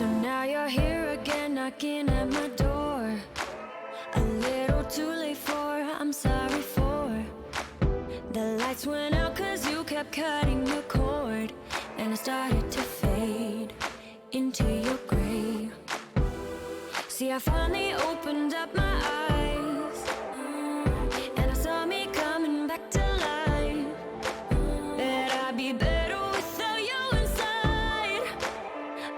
So now you're here again, knocking at my door. A little too late for, I'm sorry for. The lights went out cause you kept cutting the cord, and I started to fade into your gray. See, I finally opened up my eyes, and I saw me coming back to life. That I'd be better without you inside.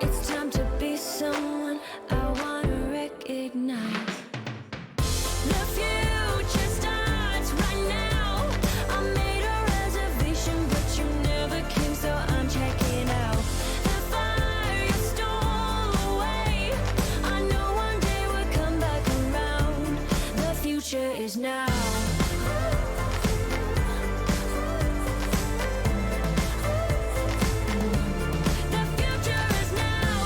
It's time to be someone I wanna recognize. The future starts right now. I made a reservation, but you never came, so I'm checking out. The fire you stole away, I know one day we'll come back around. The future is now. The future is now.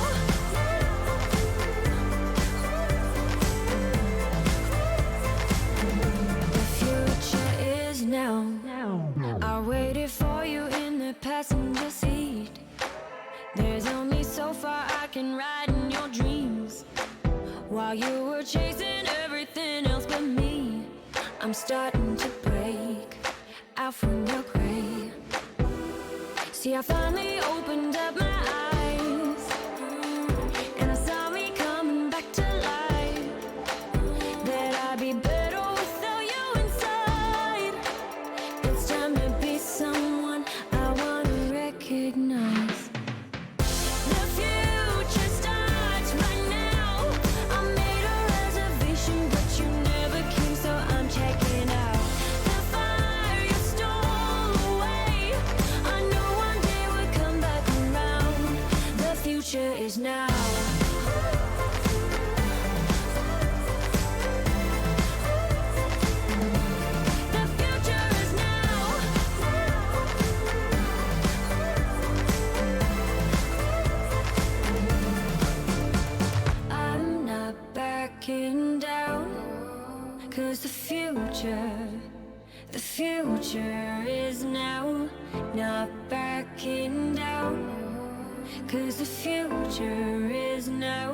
The future is now. I waited for you in the passenger seat. There's only so far I can ride in your dreams, while you were chasing everything else but me. I'm starting to break out from your gray. See, I finally opened up my eyes, and I saw me coming back to life. That I'd be better without you inside. It's time to be someone I wanna recognize. The future starts right now. I made a reservation, but you never came, so I'm checking out. The fire you stole away, I know one day we'll come back around. The future is now. The future is now. I'm not backing down, cause the future is now. Not backing down, cause the future is now.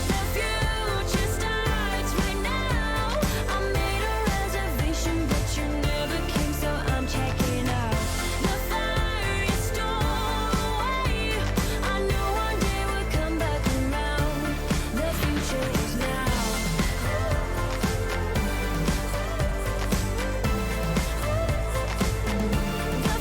The future starts right now. I made a reservation, but you never came, so I'm checking out. The fire you stole away, I know one day we'll come back around. The future is now. The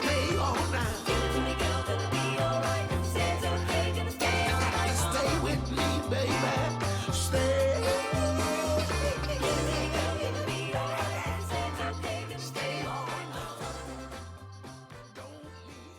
stay on now. Give it to me, girl, gonna be alright. Santa's okay, gonna stay all night. Stay with me, baby. Stay. Give it to me, girl, gonna be alright. Santa's okay, gonna stay all night. Don't leave.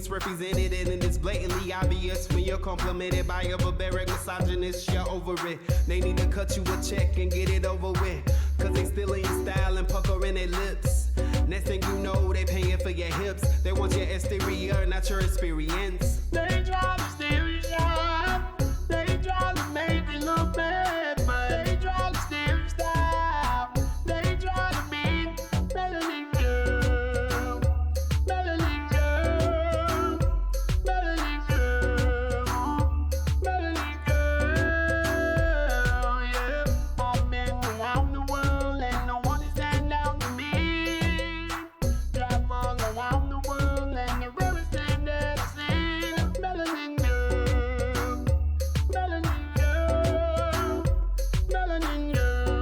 gets represented and it's blatantly obvious when you're complimented by a barbaric misogynist. You're over it. They need to cut you a check and get it over with. Cause they stealing your style and puckering their lips. Next thing you know, they paying for your hips. They want your exterior, not your experience. They try to steal your shine. They try to make you look bad, but they try to steal your style. They try to be melanin girl, melanin girl, melanin girl, melanin girl. Yeah, I've been around the world and no one is stand down to me. Drive all around the world and the river stand there to see. Melanin girl, melanin girl, melanin girl,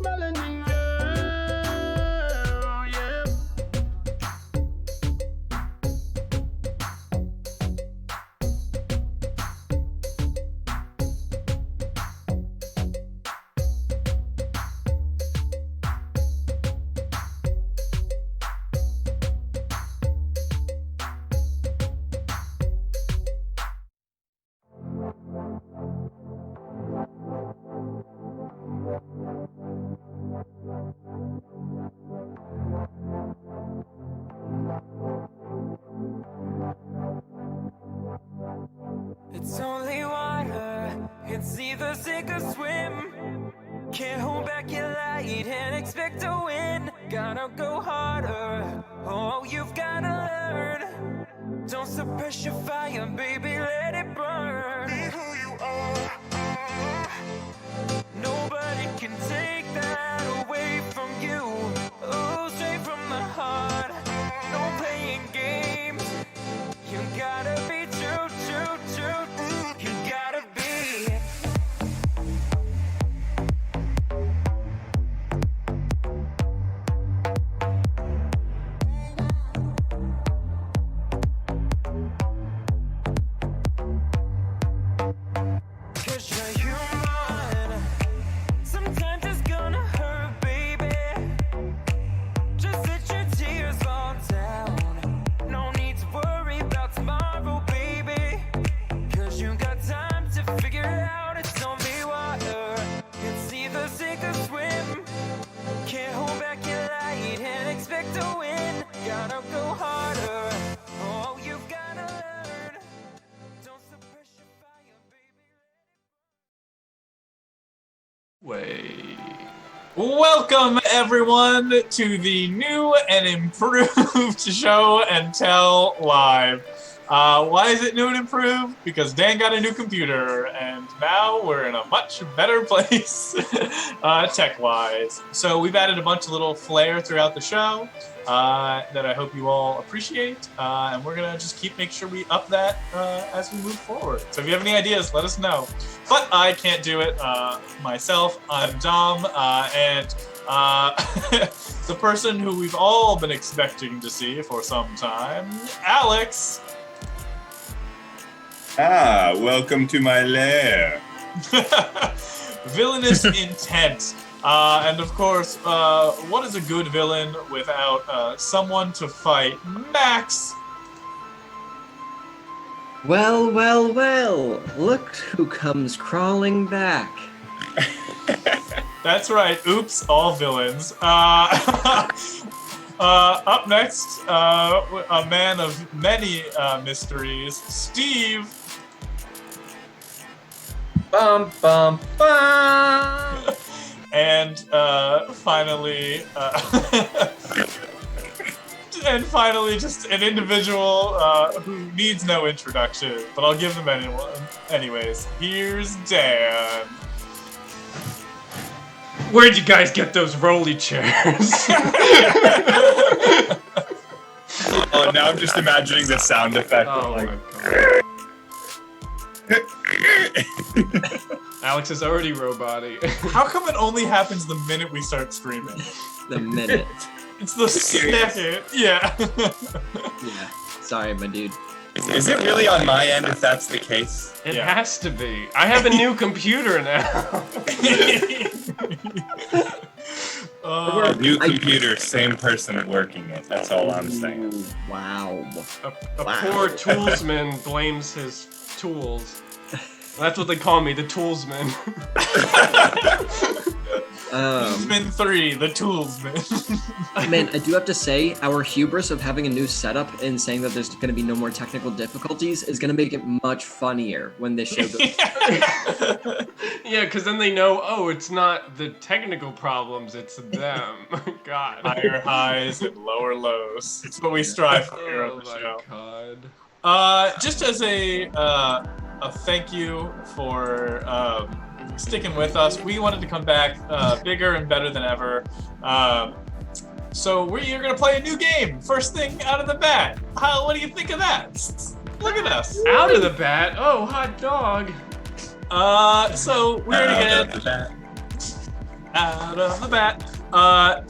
melanin girl, yeah. It's only water, it's either sink or swim. Can't hold back your light and expect to win. Gotta go harder, oh, you've gotta learn. Don't suppress your fire, baby, let it burn. Be who you are. Nobody can take that away from you. Oh, straight from the heart, no playing games. You gotta be true, true, true. You gotta be. Cause you're human. Sometimes it's gonna hurt, baby. Just let your tears fall down. No need to worry about tomorrow, baby. Cause you got time to figure it out. It's only water. It's either sink or swim. Can't hold back your light and expect to win. Gotta go harder. Oh, you've gotta learn. Don't suppress your fire, baby. Wait. Welcome everyone to the new and improved Show and Tell Live. Why is it new and improved? Because Dan got a new computer and now we're in a much better place tech-wise. So we've added a bunch of little flair throughout the show that I hope you all appreciate. And we're gonna just make sure we up that as we move forward. So if you have any ideas, let us know. But I can't do it myself. I'm Dom, and the person who we've all been expecting to see for some time, Alex. Ah, welcome to my lair. Villainous intent. And of course, what is a good villain without someone to fight? Max! Well, well, well, look who comes crawling back. That's right, oops, all villains. Up next, a man of many mysteries, Steve. Bum, bum, bum! And finally, just an individual who needs no introduction, but I'll give them anyways. Here's Dan. Where'd you guys get those rolly chairs? Oh, now I'm just imagining the sound effect. Oh of, my god. Alex is already roboty. How come it only happens the minute we start streaming? The minute. It's the second. Yeah. Yeah. Sorry, my dude. Is it really on my end if that's the case? It Yeah. has to be. I have a new computer now. New computer, same person working it. That's all I'm saying. Wow. A poor toolsman blames his tools. That's what they call me, the toolsman. Toolsman 3, the Toolsman. Man, I do have to say, our hubris of having a new setup and saying that there's going to be no more technical difficulties is going to make it much funnier when this show goes. Yeah, because then they know, oh, it's not the technical problems, it's them. God. Higher highs and lower lows. It's what we strive for here on the show. God. Just as a thank you for sticking with us, we wanted to come back bigger and better than ever. So we're gonna play a new game. First thing out of the bat. What do you think of that? Look at us. Out of the bat? Oh, hot dog. So we already got out of the bat.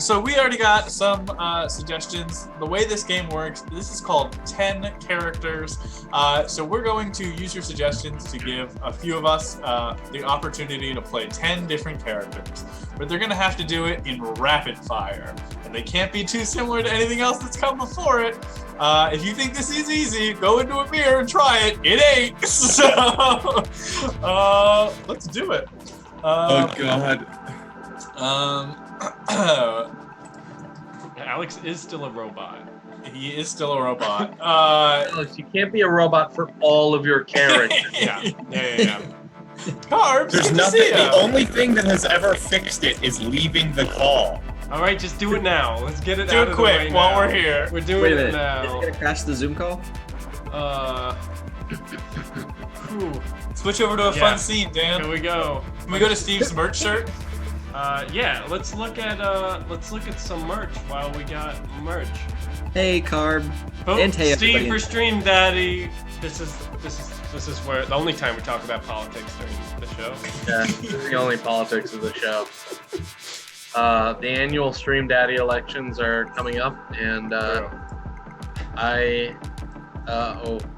So we already got some suggestions. The way this game works, this is called 10 characters. So we're going to use your suggestions to give a few of us the opportunity to play 10 different characters. But they're gonna have to do it in rapid fire. And they can't be too similar to anything else that's come before it. If you think this is easy, go into a mirror and try it. It ain't. So let's do it. Oh God. Alex is still a robot. He is still a robot. Alex, you can't be a robot for all of your characters. Yeah. Carbs, There's nothing. The only thing that has ever fixed it is leaving the call. All right, just do it now. Let's get it Do out it of the way quick while now. we're here. We're doing Wait a it minute. now. Is it going to crash the Zoom call? Whew. Switch over to a fun scene, Dan. Here we go. Can we go to Steve's merch shirt? Yeah. Let's look at some merch while we got merch. Hey, Carb. Oh, And hey, Steve everybody. for Stream Daddy. This is where the only time we talk about politics during the show. Yeah, this is the only politics of the show. The annual Stream Daddy elections are coming up, and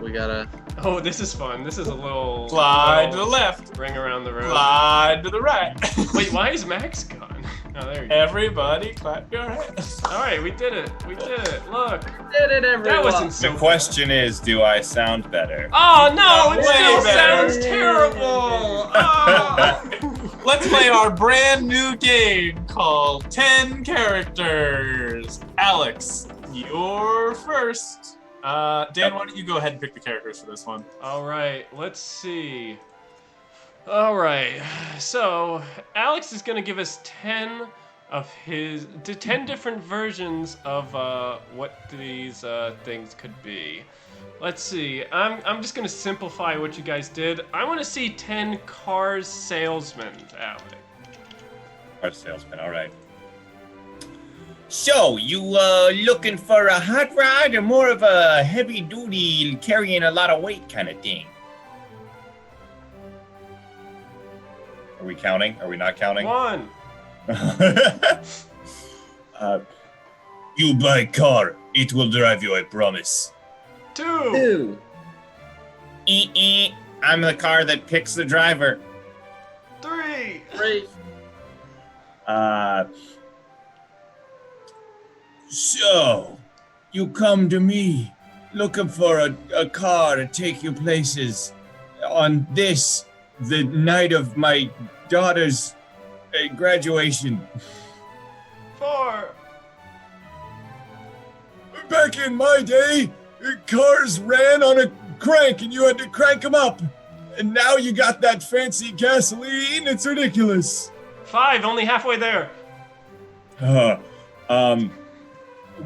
we gotta. Oh, this is fun. This is a little Slide to the left. ring around the room. Slide to the right. Wait, why is Max gone? Oh, there you go. Everybody clap your hands. All right, we did it. We did it. Look. Did it, everyone! That wasn't so The question is, do I sound better? Oh no, it Way still better. sounds terrible. Oh. Let's play our brand new game called 10 Characters. Alex, you're first. Dan, why don't you go ahead and pick the characters for this one? All right, let's see. All right, so Alex is gonna give us 10 different versions of what these things could be. Let's see. I'm just gonna simplify what you guys did. I want to see 10 cars salesmen, Alex. Car salesman, all right. So, you looking for a hot rod or more of a heavy duty, carrying a lot of weight kind of thing? Are we counting? Are we not counting? 1. You buy car, it will drive you, I promise. 2. 2. I'm the car that picks the driver. 3. 3. So, you come to me looking for a car to take you places on the night of my daughter's graduation. 4. Back in my day, cars ran on a crank and you had to crank them up. And now you got that fancy gasoline, it's ridiculous. 5, only halfway there.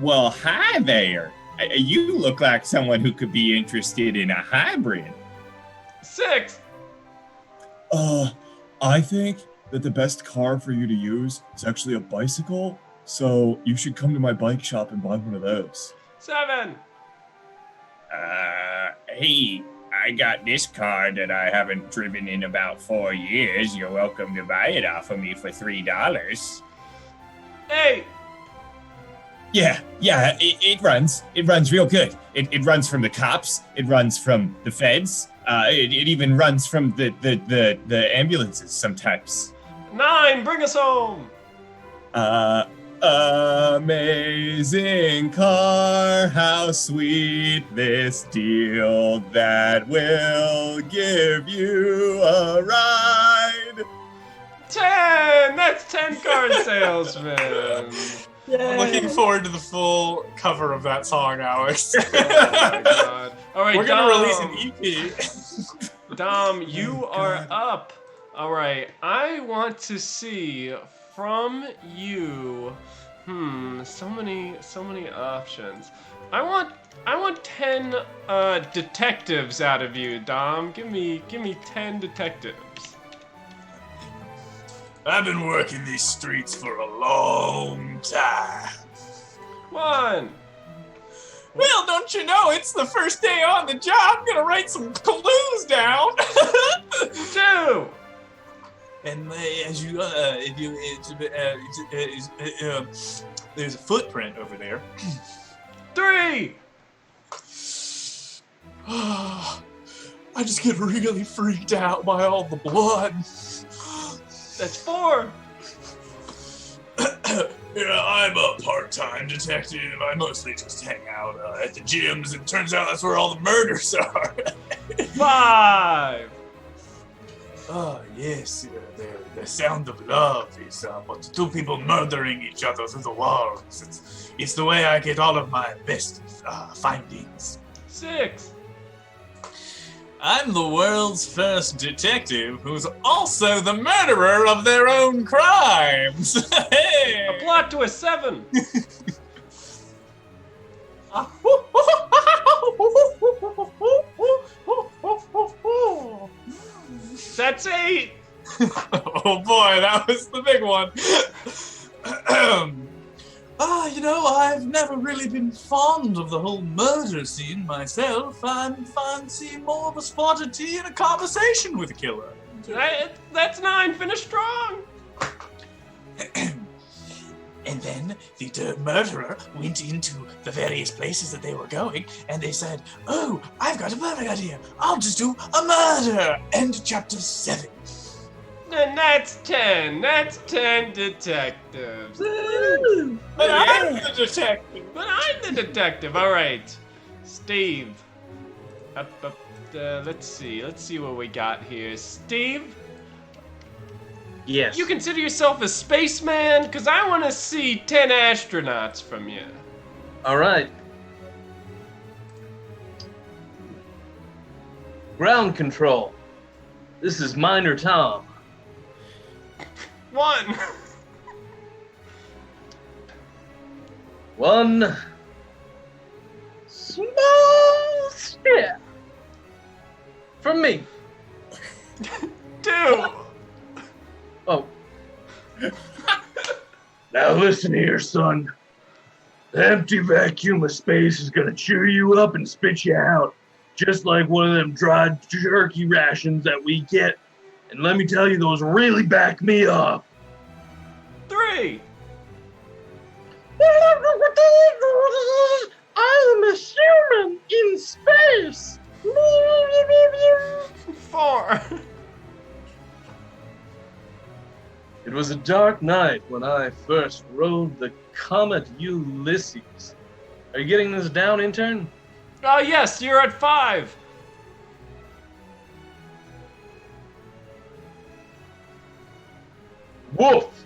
Well, hi there. You look like someone who could be interested in a hybrid. 6. I think that the best car for you to use is actually a bicycle, so you should come to my bike shop and buy one of those. 7. Hey, I got this car that I haven't driven in about 4 years. You're welcome to buy it off of me for $3. 8. Yeah, it runs. It runs real good. It runs from the cops. It runs from the feds. It even runs from the ambulances sometimes. 9, bring us home. Amazing car, how sweet this deal that will give you a ride. 10! That's 10 car salesmen. I'm looking forward to the full cover of that song, Alex. Oh my god. Alright, We're Dom. gonna release an E EP. Dom, you are up. Alright, I want to see from you. So many options. I want 10 detectives out of you, Dom. Give me 10 detectives. I've been working these streets for a long time. 1. Well, don't you know, it's the first day on the job. I'm gonna write some clues down. 2. And there's a footprint over there. 3. I just get really freaked out by all the blood. That's 4. Yeah, I'm a part-time detective. I mostly just hang out at the gyms, and it turns out that's where all the murders are. 5. Oh, yes, the sound of love is but two people murdering each other through the walls. It's the way I get all of my best findings. 6. I'm the world's first detective who's also the murderer of their own crimes. Hey! A plot twist. 7. That's 8. Oh boy, that was the big one. I've never really been fond of the whole murder scene myself. I'm fancy more of a spotted tea and a conversation with a killer. That's 9. Finish strong. And then the murderer went into the various places that they were going, and they said, "Oh, I've got a perfect idea. I'll just do a murder." End chapter 7. And that's 10. That's 10 detectives. But I'm the detective. But I'm the detective. All right, Steve. Let's see what we got here. Steve, Yes. you consider yourself a spaceman? Because I want to see 10 astronauts from you. All right. Ground control. This is Minor Tom. 1. 1 small step from me. 2. Oh. Now listen here, son. The empty vacuum of space is gonna chew you up and spit you out, just like one of them dried jerky rations that we get. And let me tell you, those really back me up. 3. I am a human in space. 4. It was a dark night when I first rode the comet Ulysses. Are you getting this down, intern? Oh yes, you're at 5. Woof!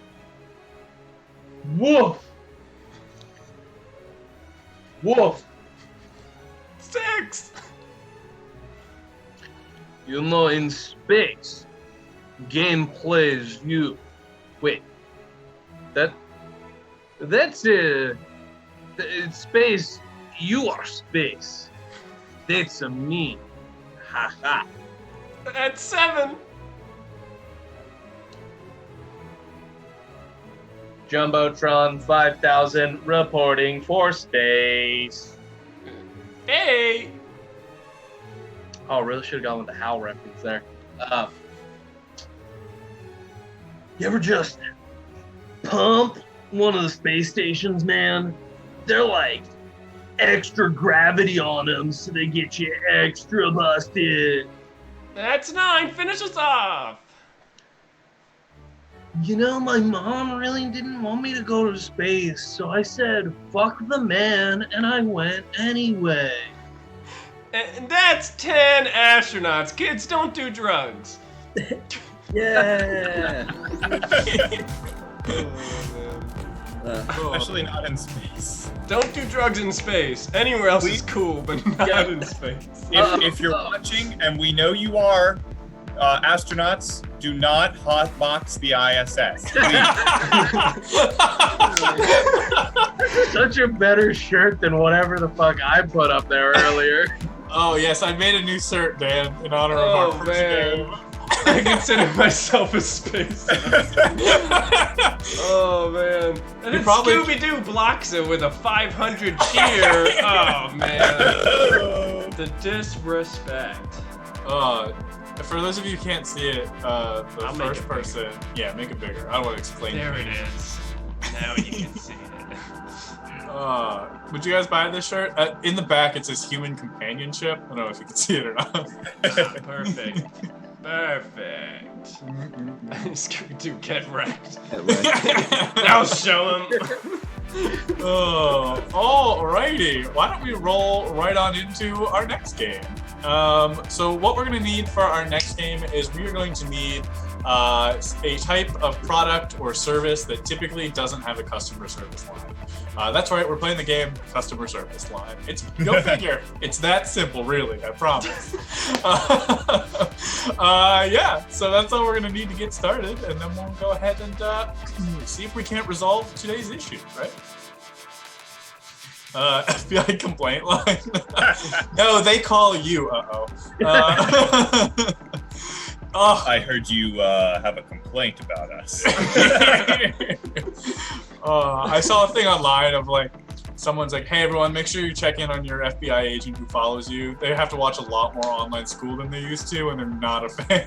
Woof! Woof! 6. You know, in space, game plays you. Wait, that's it's space. You are space. That's a me. Ha ha. At 7. Jumbotron 5000 reporting for space. 8. Oh, really should have gone with the HAL reference there. You ever just pump one of the space stations, man? They're like extra gravity on them, so they get you extra busted. That's 9. Finish us off. my mom really didn't want me to go to space, so I said, fuck the man, and I went anyway. And that's 10 astronauts. Kids, don't do drugs. Yeah. Especially not in space. Don't do drugs in space. Anywhere else is cool, but not in space. If you're watching, and we know you are, astronauts, do not hotbox the ISS. Please. Such a better shirt than whatever the fuck I put up there earlier. Oh yes, I made a new shirt, Dan, in honor of our first game. I consider myself a space. Oh man. And then probably- Scooby-Doo blocks it with a 500 cheer. Oh man. The disrespect. For those of you who can't see it, the I'll make first it person. Yeah, make it bigger. I don't want to explain. There it is. Now you can see it. Would you guys buy this shirt? In the back, it says "Human Companionship." I don't know if you can see it or not. Perfect. Perfect. Scooby-Doo, get wrecked. Now show him. Alrighty. Why don't we roll right on into our next game? So what we're going to need for our next game is we are going to need a type of product or service that typically doesn't have a customer service line. That's right, we're playing the game Customer Service Line. It's go figure. It's that simple, really, I promise. Yeah, so that's all we're going to need to get started, and then we'll go ahead and see if we can't resolve today's issue, right? FBI complaint line. No, they call you. I heard you have a complaint about us. I saw a thing online of like, someone's like, hey everyone, make sure you check in on your FBI agent who follows you. They have to watch a lot more online school than they used to, and they're not a fan.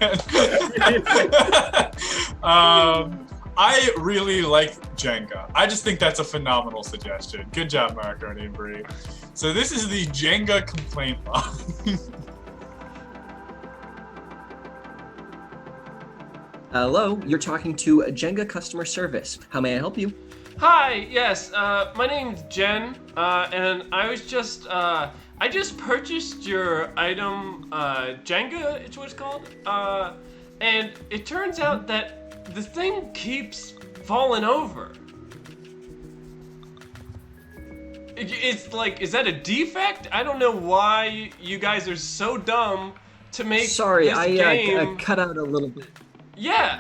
I really like Jenga. I just think that's a phenomenal suggestion. Good job, Macaroni and Brie. So this is the Jenga complaint line. Hello, you're talking to Jenga customer service. How may I help you? Hi, yes, my name's Jen, and I just purchased your item, Jenga, it's what it's called, and it turns out that the thing keeps falling over. It's like, is that a defect? I don't know why you guys are so dumb to make Sorry, this game. I cut out a little bit. Yeah,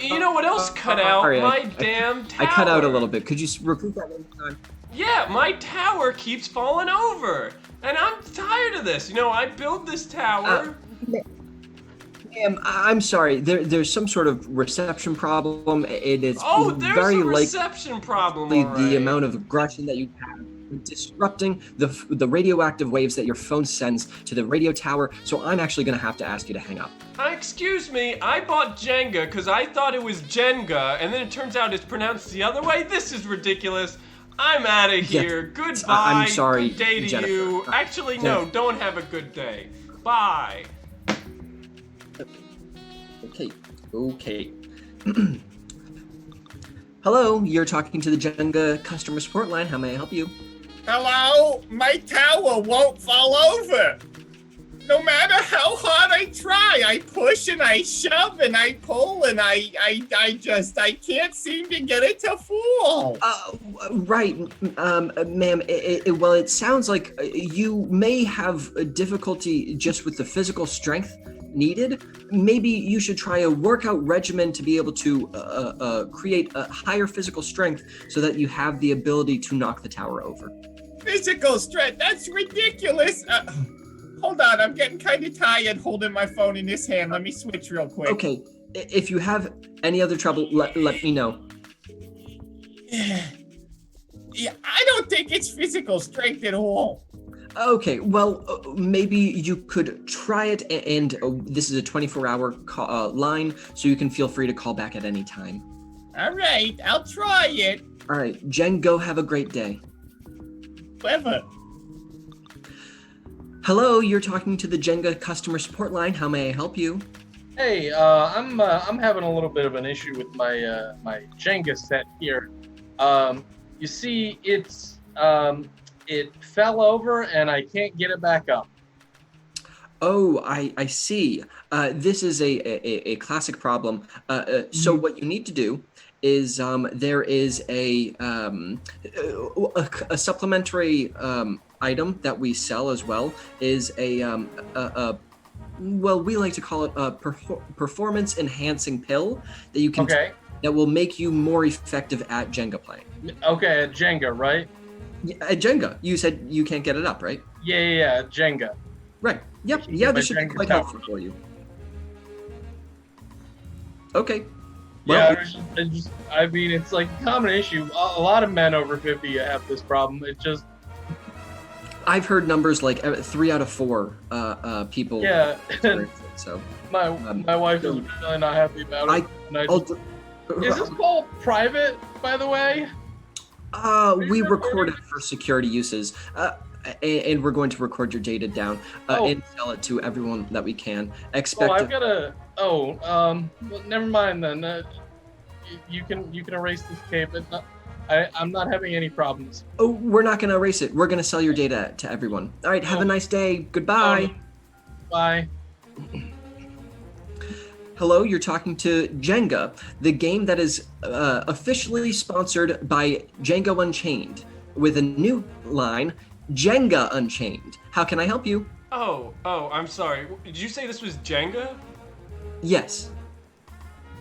you know what else cut out? Sorry, My damn tower. I cut out a little bit. Could you repeat that one more time? Yeah, my tower keeps falling over, and I'm tired of this. You know, I built this tower. Ma'am, I'm sorry. There's some sort of reception problem. It is There's very a reception problem. All right. The amount of aggression that you have disrupting the radioactive waves that your phone sends to the radio tower. So I'm actually going to have to ask you to hang up. Excuse me, I bought Jenga because I thought it was Jenga, and then it turns out it's pronounced the other way. This is ridiculous. I'm out of here. Goodbye. I'm sorry, Good day to Jennifer. you. Actually, no, don't have a good day. Bye. Okay. Hello, you're talking to the Jenga customer support line. How may I help you? Hello? My tower won't fall over. No matter how hard I try, I push and I shove and I pull and I can't seem to get it to fall. Right, ma'am. Well, it sounds like you may have difficulty just with the physical strength needed. Maybe you should try a workout regimen to be able to create a higher physical strength so that you have the ability to knock the tower over. Physical strength? That's ridiculous. Hold on, I'm getting kind of tired holding my phone in this hand. Let me switch real quick. Okay, if you have any other trouble, let me know. Yeah, I don't think it's physical strength at all. Okay, well, maybe you could try it, and this is a 24-hour line, so you can feel free to call back at any time. All right, I'll try it. All right, Jen, go have a great day. Clever. Hello, you're talking to the Jenga customer support line. How may I help you? Hey, I'm having a little bit of an issue with my my Jenga set here. You see, it fell over and I can't get it back up. Oh, I see. This is a classic problem. So what you need to do is there is a supplementary item that we sell as well is well, we like to call it a performance enhancing pill that you can Okay. that will make you more effective at Jenga playing. Okay, at Jenga, right? At Jenga, you said you can't get it up, right? Yeah, Jenga. Right. Yep. You Yeah, get this my should be Jenga quite tower. helpful for you. Okay. Yeah, Well, I mean, it's like a common issue. A lot of men over 50 have this problem. It just, I've heard numbers like 3 out of 4 people. yeah. experience it, so My wife is really not happy about it. And I I'll just, is this call private, by the way? we record it for security uses, and we're going to record your data down and sell it to everyone that we can. Oh, I've got a. Oh, well, never mind then. You can erase this tape. I'm not having any problems. Oh, we're not going to erase it. We're going to sell your data to everyone. All right. Have a nice day. Goodbye. Bye. Hello, you're talking to Jenga, the game that is officially sponsored by Jenga Unchained, with a new line, Jenga Unchained. How can I help you? Oh, I'm sorry. Did you say this was Jenga? Yes.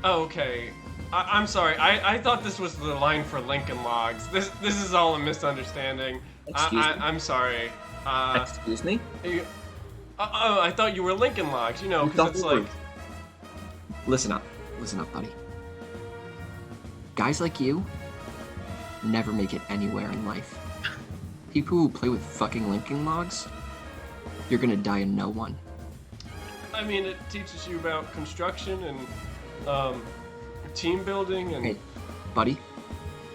Oh, okay. I'm sorry. I thought this was the line for Lincoln Logs. This is all a misunderstanding. Excuse me? I'm sorry. Excuse me? I thought you were Lincoln Logs. You know, because it's like. Listen up, buddy. Guys like you never make it anywhere in life. People who play with fucking Lincoln Logs, you're gonna die in no one. I mean, it teaches you about construction and team building and. Hey, buddy,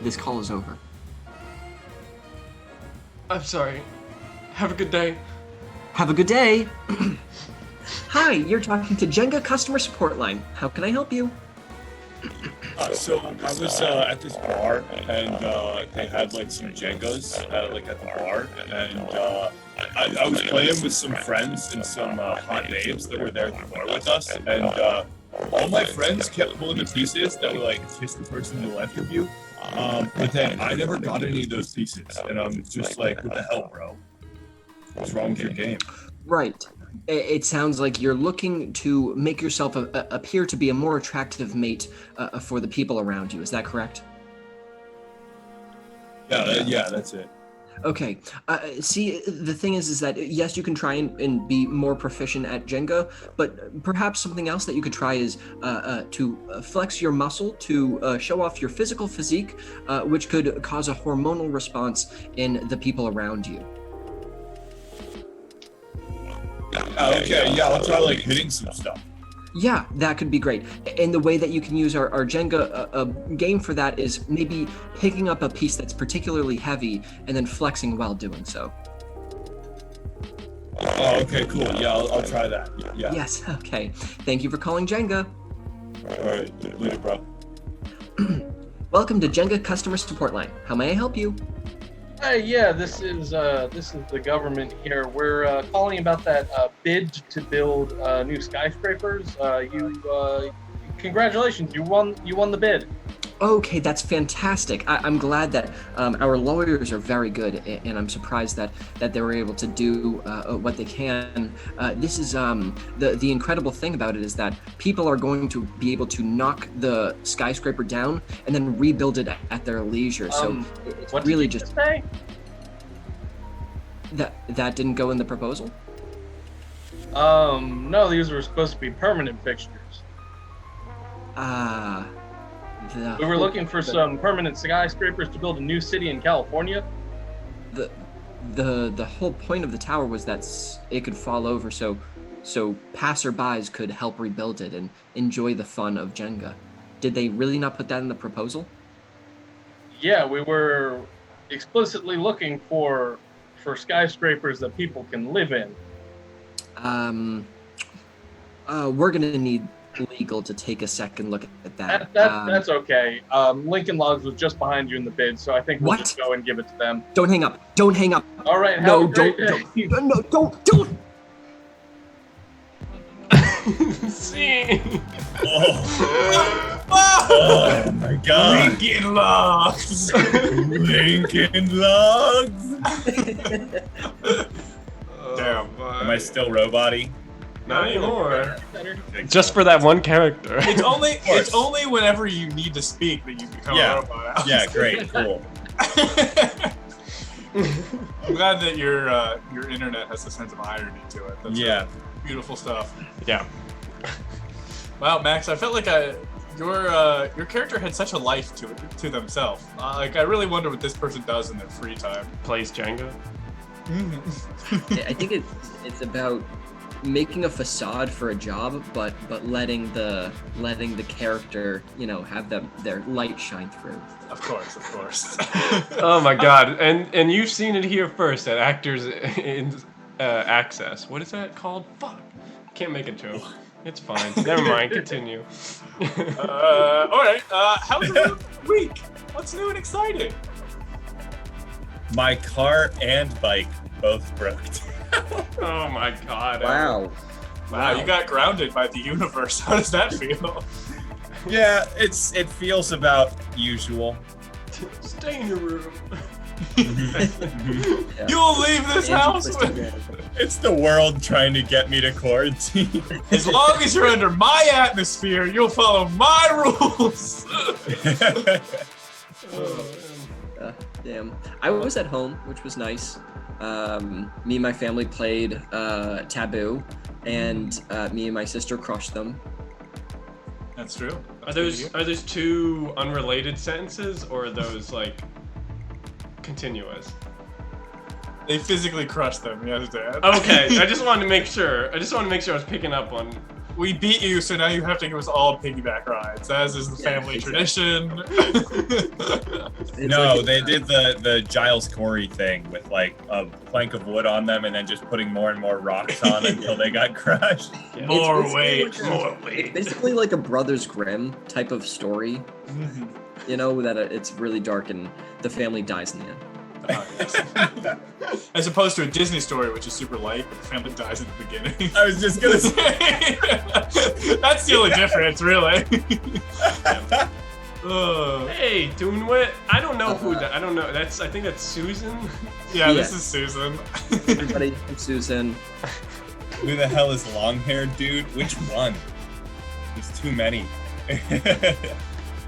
this call is over. I'm sorry. Have a good day. Have a good day. Hi, you're talking to Jenga customer support line. How can I help you? So I was at this bar, and they had like some Jengas like at the bar, and I was playing with some friends and some hot babes that were there at the bar with us, and all my friends kept pulling the pieces that were like kiss the person to the left of you, but then I never got any of those pieces, and I'm just like, what the hell, bro? What's wrong with your game? Right. It sounds like you're looking to make yourself appear to be a more attractive mate for the people around you. Is that correct? Yeah, that's it. Okay. See, the thing is that yes, you can try and be more proficient at Jenga, but perhaps something else that you could try is to flex your muscle to show off your physical physique, which could cause a hormonal response in the people around you. Okay, yeah, I'll try like hitting some stuff. Yeah, that could be great. And the way that you can use our Jenga game for that is maybe picking up a piece that's particularly heavy and then flexing while doing so. Oh, okay, cool. Yeah, I'll try that. Yeah. Yes, okay. Thank you for calling Jenga. All right, later, bro. Welcome to Jenga customer support line. How may I help you? Hey, yeah, this is the government here. We're calling about that bid to build new skyscrapers. Congratulations, you won the bid. Okay, that's fantastic. I'm glad that our lawyers are very good, and I'm surprised that they were able to do what they can. This is the incredible thing about it is that people are going to be able to knock the skyscraper down and then rebuild it at their leisure. So it's what really did you just say? that didn't go in the proposal. No, these were supposed to be permanent fixtures. We were looking for some permanent skyscrapers to build a new city in California. The whole point of the tower was that it could fall over so passerbys could help rebuild it and enjoy the fun of Jenga. Did they really not put that in the proposal? Yeah, we were explicitly looking for skyscrapers that people can live in. We're gonna need legal to take a second look at that. That's okay. Lincoln Logs was just behind you in the bid, so I think we'll just go and give it to them. Don't hang up. Don't hang up. All right. No, have a great don't. day. No, don't. See. Oh my god. Lincoln Logs! Lincoln Logs! Damn. Am I still robot-y? Not anymore. Just for that one character. It's only whenever you need to speak that you become a robot. Yeah, great, cool. I'm glad that your internet has a sense of irony to it. That's really beautiful stuff. Yeah. Wow, Max, I felt like your character had such a life to themselves. Like I really wonder what this person does in their free time. Plays Jenga. I think it's about making a facade for a job, but letting the character, have their light shine through. Of course. Oh my god! And you've seen it here first at Actors in Access. What is that called? Fuck! Can't make a joke. It's fine. Never mind. Continue. All right. How's your week? What's new and exciting? My car and bike both broke. Oh my god. Wow, you got grounded by the universe. How does that feel? Yeah, it feels about usual. Stay in your room. You'll leave this house It's the world trying to get me to quarantine. As long as you're under my atmosphere, you'll follow my rules. Damn. I was at home, which was nice. Me and my family played Taboo, and me and my sister crushed them. That's true. Are those two unrelated sentences, or are those like continuous? They physically crushed them, yes, Dad. Okay, I just wanted to make sure. I was picking up on. We beat you, so now you have to give us all piggyback rides, as is the family tradition. No, they did the Giles Corey thing with like a plank of wood on them and then just putting more and more rocks on until they got crushed. Yeah. More It's weight. It's basically like a Brothers Grimm type of story. That it's really dark and the family dies in the end. As opposed to a Disney story, which is super light, but the family dies at the beginning. I was just gonna say. That's the only difference, really. Hey, Doonwit. I don't know who that. I don't know. I think that's Susan. Yeah, this is Susan. Everybody, Susan. Who the hell is long-haired dude? Which one? There's too many.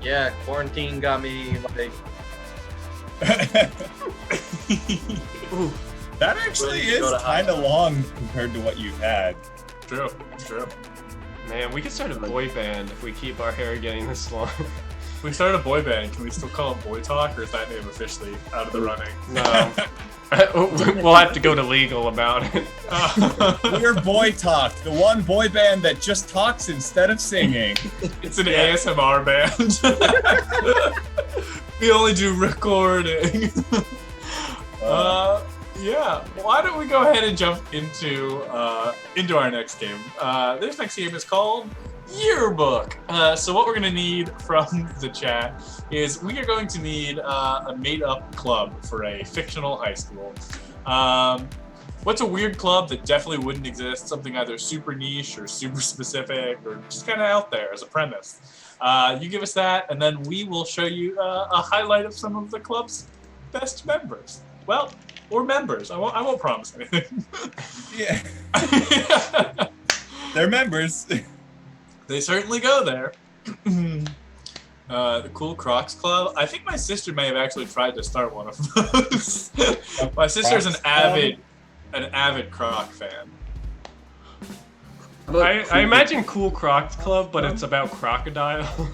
Yeah, quarantine got me like. That actually is kind of long compared to what you've had. True. Man, we could start a boy band if we keep our hair getting this long. If we start a boy band, can we still call it Boy Talk, or is that name officially out of the running? No. We'll have to go to legal about it. We're Boy Talk, the one boy band that just talks instead of singing. It's an ASMR band. We only do recording. Yeah. Why don't we go ahead and jump into our next game? This next game is called Yearbook. So what we're gonna need from the chat is we are going to need a made-up club for a fictional high school. What's a weird club that definitely wouldn't exist? Something either super niche or super specific or just kind of out there as a premise. You give us that, and then we will show you a highlight of some of the club's best members. Well, or members. I won't promise anything. Yeah. They're members. They certainly go there. The Cool Crocs Club. I think my sister may have actually tried to start one of those. My sister's an avid Croc fan. I imagine Cool Crocs Club, but it's about crocodile.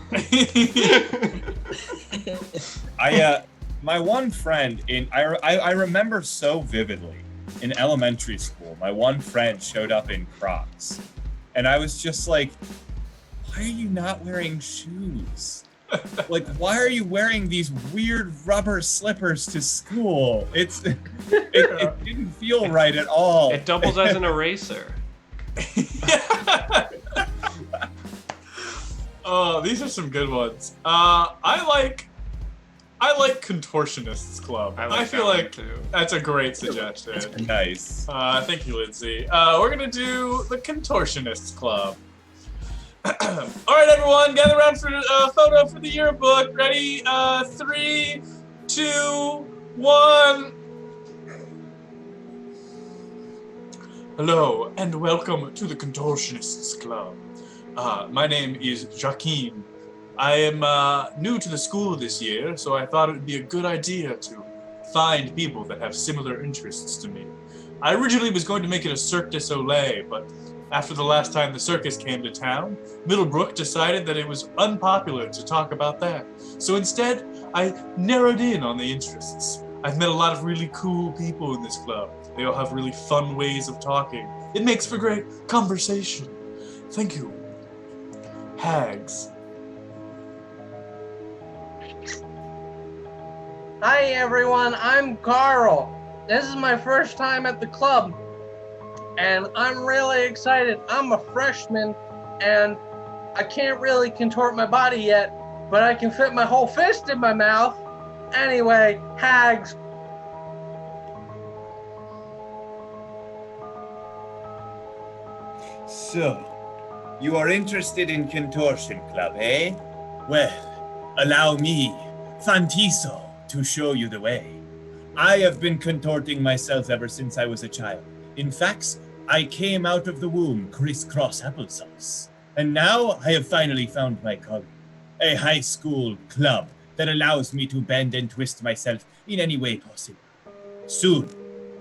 My one friend I remember so vividly in elementary school, my one friend showed up in Crocs, and I was just like, why are you not wearing shoes? Like, why are you wearing these weird rubber slippers to school? It didn't feel right at all. It doubles as an eraser. Oh, these are some good ones. I like Contortionists Club. I feel like that's a great suggestion. Nice. Thank you, Lindsay. We're gonna do the Contortionists Club. All right, everyone, gather around for a photo for the yearbook. Ready? 3, 2, 1. Hello, and welcome to the Contortionists Club. My name is Joaquin. I am new to the school this year, so I thought it would be a good idea to find people that have similar interests to me. I originally was going to make it a Cirque du Soleil, but after the last time the circus came to town, Middlebrook decided that it was unpopular to talk about that. So instead, I narrowed in on the interests. I've met a lot of really cool people in this club. They all have really fun ways of talking. It makes for great conversation. Thank you. Hags. Hi everyone, I'm Carl. This is my first time at the club, and I'm really excited. I'm a freshman, and I can't really contort my body yet, but I can fit my whole fist in my mouth. Anyway, Hags. So, you are interested in Contortion Club, eh? Well, allow me, Fantiso, to show you the way. I have been contorting myself ever since I was a child. In fact, I came out of the womb crisscross applesauce. And now I have finally found my calling. A high school club that allows me to bend and twist myself in any way possible. Soon,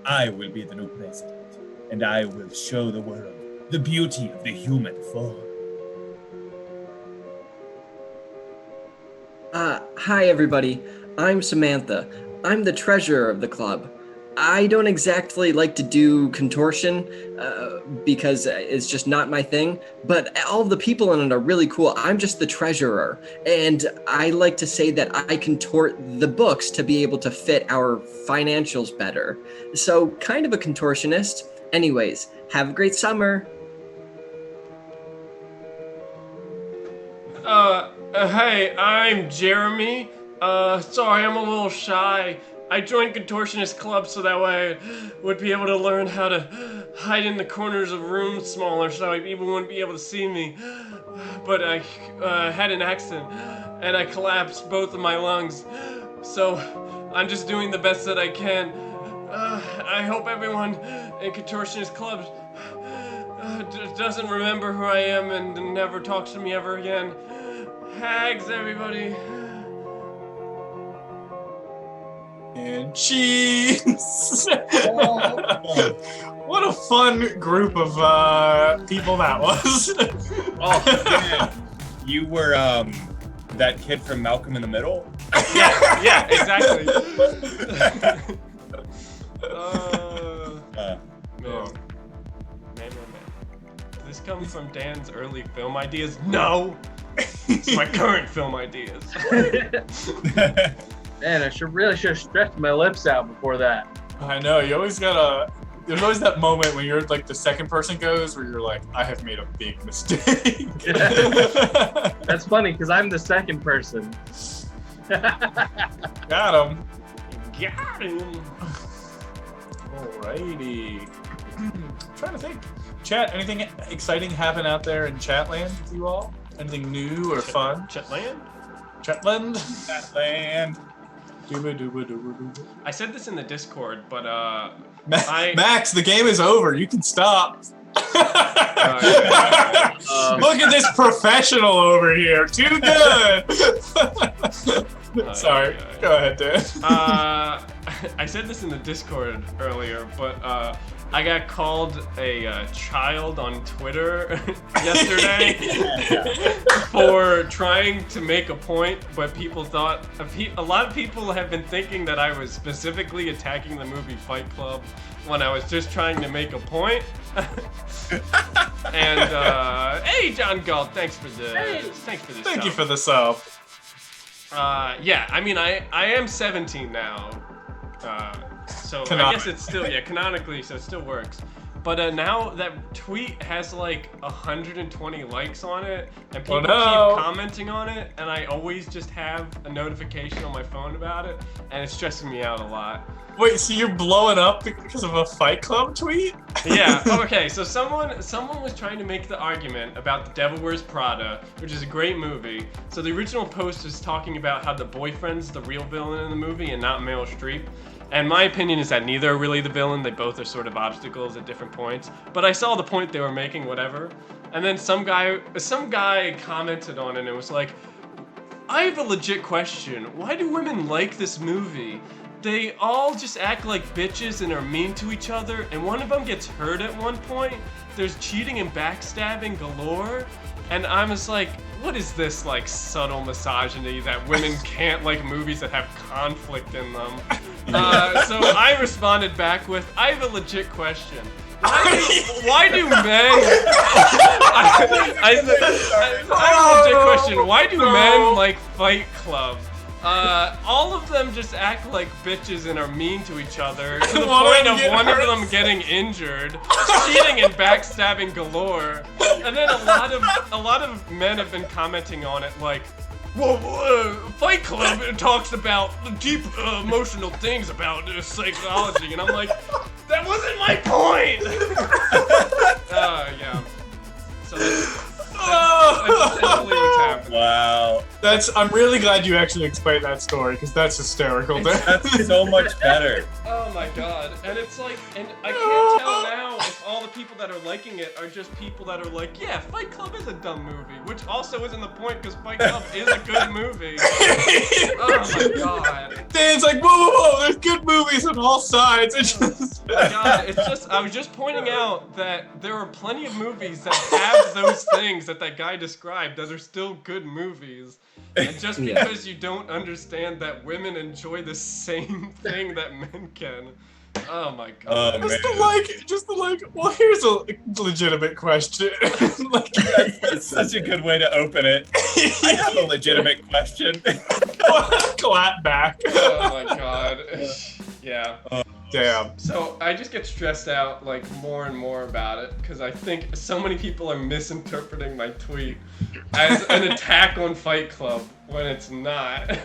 I will be the new president, and I will show the world the beauty of the human form. Hi everybody. I'm Samantha. I'm the treasurer of the club. I don't exactly like to do contortion because it's just not my thing, but all of the people in it are really cool. I'm just the treasurer, and I like to say that I contort the books to be able to fit our financials better. So kind of a contortionist. Anyways, have a great summer. Hey, I'm Jeremy. Sorry, I'm a little shy. I joined Contortionist Club so that way I would be able to learn how to hide in the corners of rooms smaller so people wouldn't be able to see me. But I had an accident and I collapsed both of my lungs. So I'm just doing the best that I can. I hope everyone in Contortionist Club doesn't remember who I am and never talks to me ever again. Hags, everybody. And cheese! What a fun group of people that was. Oh, man. You were, that kid from Malcolm in the Middle? Yeah, exactly. Man. Did this come from Dan's early film ideas? No! It's my current film ideas. Man, I should have stretched my lips out before that. I know, you always gotta... There's always that moment when you're like the second person goes where you're like, I have made a big mistake. That's funny, because I'm the second person. Got him. Got him. Alrighty. Trying to think. Chat, anything exciting happen out there in Chatland with you all? Anything new or fun? Chatland? Chatland? Chatland. I said this in the Discord, but Max, the game is over. You can stop. Look at this professional over here. Too good. Sorry. Go ahead, Dan. I said this in the Discord earlier, but I got called a child on Twitter yesterday for trying to make a point, but people thought, a lot of people have been thinking that I was specifically attacking the movie Fight Club when I was just trying to make a point. And hey, John Galt, thanks for the Thank you for the sub. Yeah, I mean, I am 17 now, so I guess it's still, yeah, canonically, so it still works. But now that tweet has like 120 likes on it, and people no. keep commenting on it, and I always just have a notification on my phone about it, and it's stressing me out a lot. Wait, so you're blowing up because of a Fight Club tweet? Yeah, okay, so someone was trying to make the argument about The Devil Wears Prada, which is a great movie. So the original post was talking about how the boyfriend's the real villain in the movie and not Meryl Streep. And my opinion is that neither are really the villain, they both are sort of obstacles at different points. But I saw the point they were making, whatever. And then some guy commented on it and it was like, I have a legit question. Why do women like this movie? They all just act like bitches and are mean to each other, and one of them gets hurt at one point. There's cheating and backstabbing galore, and I'm just like, what is this like subtle misogyny that women can't like movies that have conflict in them? So I responded back with, I have a legit question. Why do men? I have a legit question. Why do men like Fight Club? All of them just act like bitches and are mean to each other to the point of one of them getting injured, cheating and backstabbing galore, and then a lot of men have been commenting on it like, well, Fight Club talks about deep emotional things about psychology, and I'm like, that wasn't my point. Yeah. So that's essentially what's happening. Wow. I'm really glad you actually explained that story, because that's hysterical. That's so much better. Oh my god. And it's like, and I can't tell now if all the people that are liking it are just people that are like, yeah, Fight Club is a dumb movie, which also isn't the point, because Fight Club is a good movie. Oh my god. Dan's like, whoa, there's good movies on all sides. It's just... Oh my god, it's just, I was just pointing out that there are plenty of movies that have those things that guy described that are still good movies. And just because you don't understand that women enjoy the same thing that men can. Oh my god. Just the like, well, here's a legitimate question. Like, that's such a good way to open it. I have a legitimate question. Clap back. Oh my god. Yeah. Damn. So I just get stressed out like more and more about it because I think so many people are misinterpreting my tweet as an attack on Fight Club when it's not.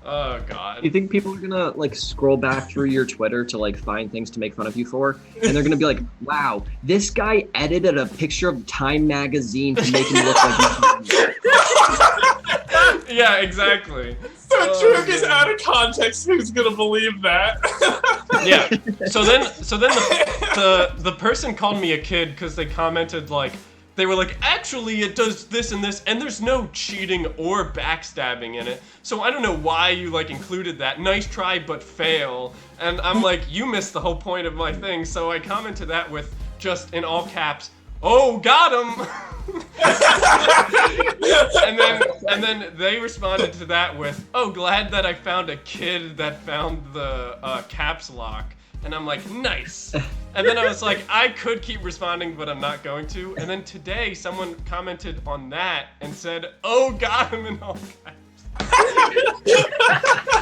Oh god. You think people are gonna like scroll back through your Twitter to like find things to make fun of you for, and they're gonna be like, "Wow, this guy edited a picture of Time magazine to make him look like he's." Yeah, exactly. The joke is out of context. Who's gonna believe that? Yeah. So then the person called me a kid because they commented like, they were like, actually it does this and this, and there's no cheating or backstabbing in it. So I don't know why you like included that. Nice try, but fail. And I'm like, you missed the whole point of my thing. So I commented that with just in all caps, oh, got him. and then they responded to that with, oh, glad that I found a kid that found the caps lock. And I'm like, nice. And then I was like, I could keep responding, but I'm not going to. And then today, someone commented on that and said, oh, got him in all caps.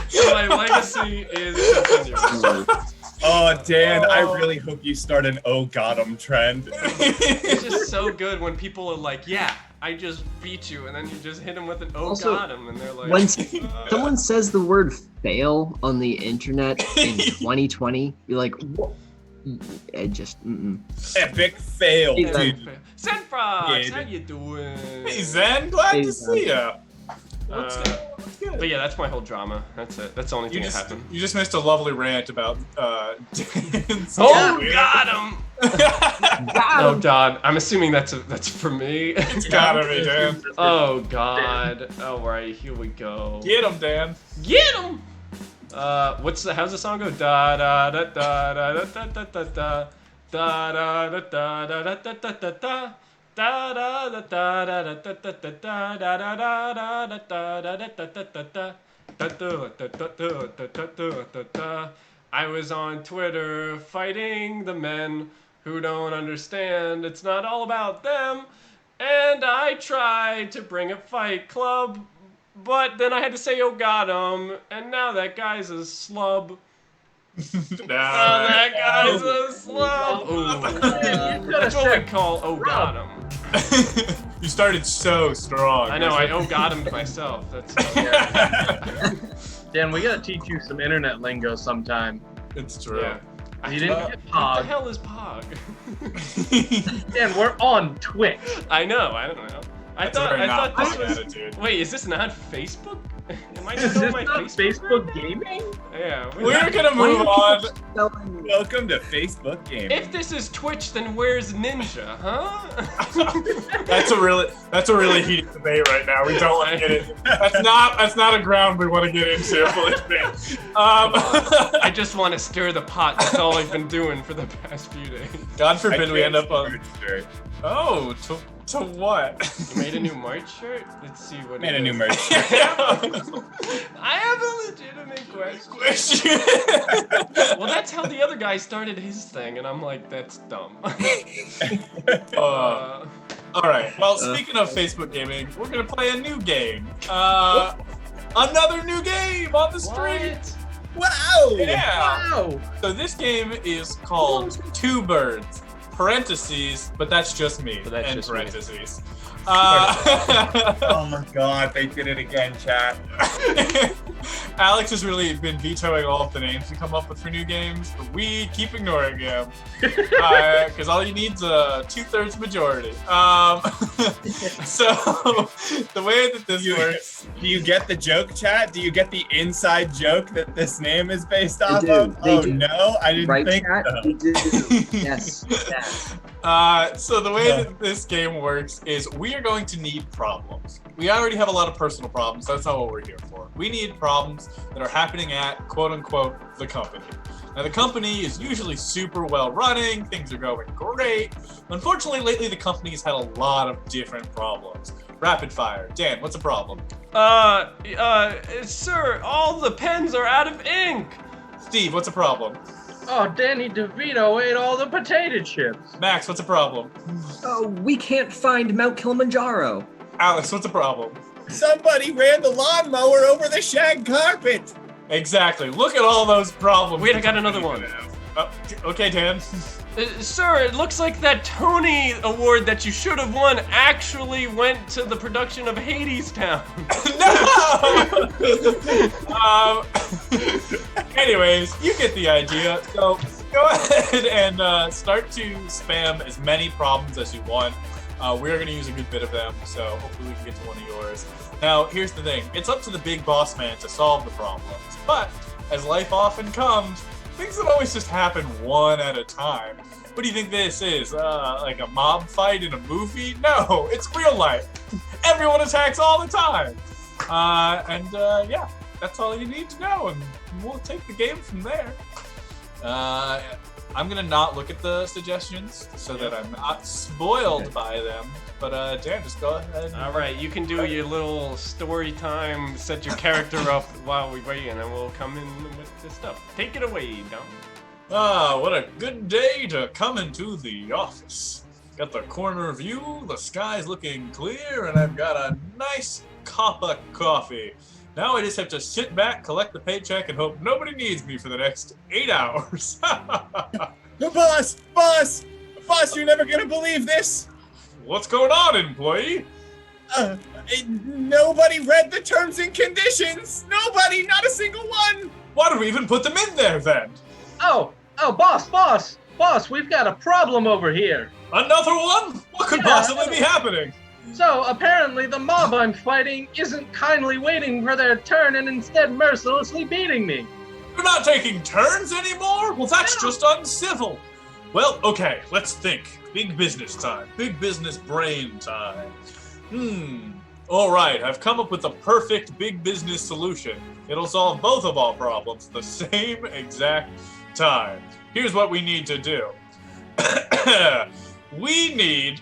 So my legacy is continuing. Oh, Dan, I really hope you start an oh got 'em trend. It's just so good when people are like, yeah, I just beat you, and then you just hit them with an oh Also, got him, and they're like, When someone says the word fail on the internet in 2020, you're like, what? It just, Epic fail, Yeah. dude. Zenfrox, Yeah. how you doing? Hey Zen, glad Hey, to see ya. What's Uh, good? But yeah, that's my whole drama. That's it. That's the only thing that happened. You just missed a lovely rant about Dan's Oh, tweet. got him! Oh god, I'm assuming that's for me. It's gotta be, Dan. Oh god. Alright, here we go. Get him, Dan. Get him! How's the song go? Da da da da da da da da da da da da da da da da da da. Da da da da da da da da da da da da da da da. I was on Twitter fighting the men who don't understand it's not all about them, and I tried to bring up Fight Club, but then I had to say oh got him, and now that guy's a slub. No. Oh, that guy's a slump. Ooh. That's what we call got him. You started so strong. I know, I got him myself. That's Dan, we gotta teach you some internet lingo sometime. It's true. Yeah. You didn't get What the Pog. hell is Pog? Dan, we're on Twitch. I know, I don't know. I thought this was. attitude. Wait, is this not Facebook? Am I Is still on this my not Facebook? Facebook gaming? Yeah. We're gonna move on. Welcome to Facebook Gaming. If this is Twitch, then where's Ninja, huh? That's a really heated debate right now. We don't want to get it. That's not a ground we want to get into. Believe me. I just want to stir the pot. That's all I've been doing for the past few days. God forbid we end up on. Oh, to what? You made a new merch shirt? Let's see what. Made it a new is. merch shirt. I have a legitimate question. Well, that's how the other guy started his thing, and I'm like, that's dumb. All right. Well, speaking of Facebook gaming, we're gonna play a new game. Another new game on the street. Wow! Yeah. Wow! So this game is called Two Birds. Parentheses, but that's just me. But that's and just me. parentheses. Oh my god, they did it again, chat. Alex has really been vetoing all of the names we come up with for new games, but we keep ignoring him. Because all you need's a 2/3 majority. So, the way that this works... Do you get the joke, chat? Do you get the inside joke that this name is based off do, of? they Oh do. no, I didn't Right, think chat? so. They do. Yes. Yes. So the way that this game works is we are going to need problems. We already have a lot of personal problems. That's not what we're here for. We need problems that are happening at, quote unquote, the company. Now, the company is usually super well running. Things are going great. Unfortunately, lately, the company's had a lot of different problems. Rapid fire. Dan, what's a problem? Sir, all the pens are out of ink. Steve, what's a problem? Oh, Danny DeVito ate all the potato chips. Max, what's a problem? Oh, we can't find Mount Kilimanjaro. Alex, what's a problem? Somebody ran the lawnmower over the shag carpet. Exactly. Look at all those problems. Wait, I got another one. Okay, Dan. Sir, it looks like that Tony Award that you should have won actually went to the production of Hades Town. No! Anyways, you get the idea. So go ahead and start to spam as many problems as you want. We're going to use a good bit of them, so hopefully we can get to one of yours. Now, here's the thing. It's up to the big boss man to solve the problems. But, as life often comes, things don't always just happen one at a time. What do you think this is? Like a mob fight in a movie? No, it's real life. Everyone attacks all the time. Yeah, that's all you need to know, and we'll take the game from there. I'm gonna not look at the suggestions so that I'm not spoiled by them. But Dan, just go ahead. All right, you can do your little story time, set your character up while we wait, and then we'll come in with the stuff. Take it away, Dom. Ah, what a good day to come into the office. Got the corner view, the sky's looking clear, and I've got a nice cup of coffee. Now I just have to sit back, collect the paycheck, and hope nobody needs me for the next 8 hours. Boss, you're never gonna believe this. What's going on, employee? Nobody read the terms and conditions. Nobody, not a single one. Why do we even put them in there, then? Oh, boss, we've got a problem over here. Another one? What could possibly be happening? So, apparently the mob I'm fighting isn't kindly waiting for their turn and instead mercilessly beating me. You're not taking turns anymore? Well, that's just uncivil. Well, okay, let's think. Big business time. Big business brain time. All right, I've come up with the perfect big business solution. It'll solve both of our problems at the same exact time. Here's what we need to do. We need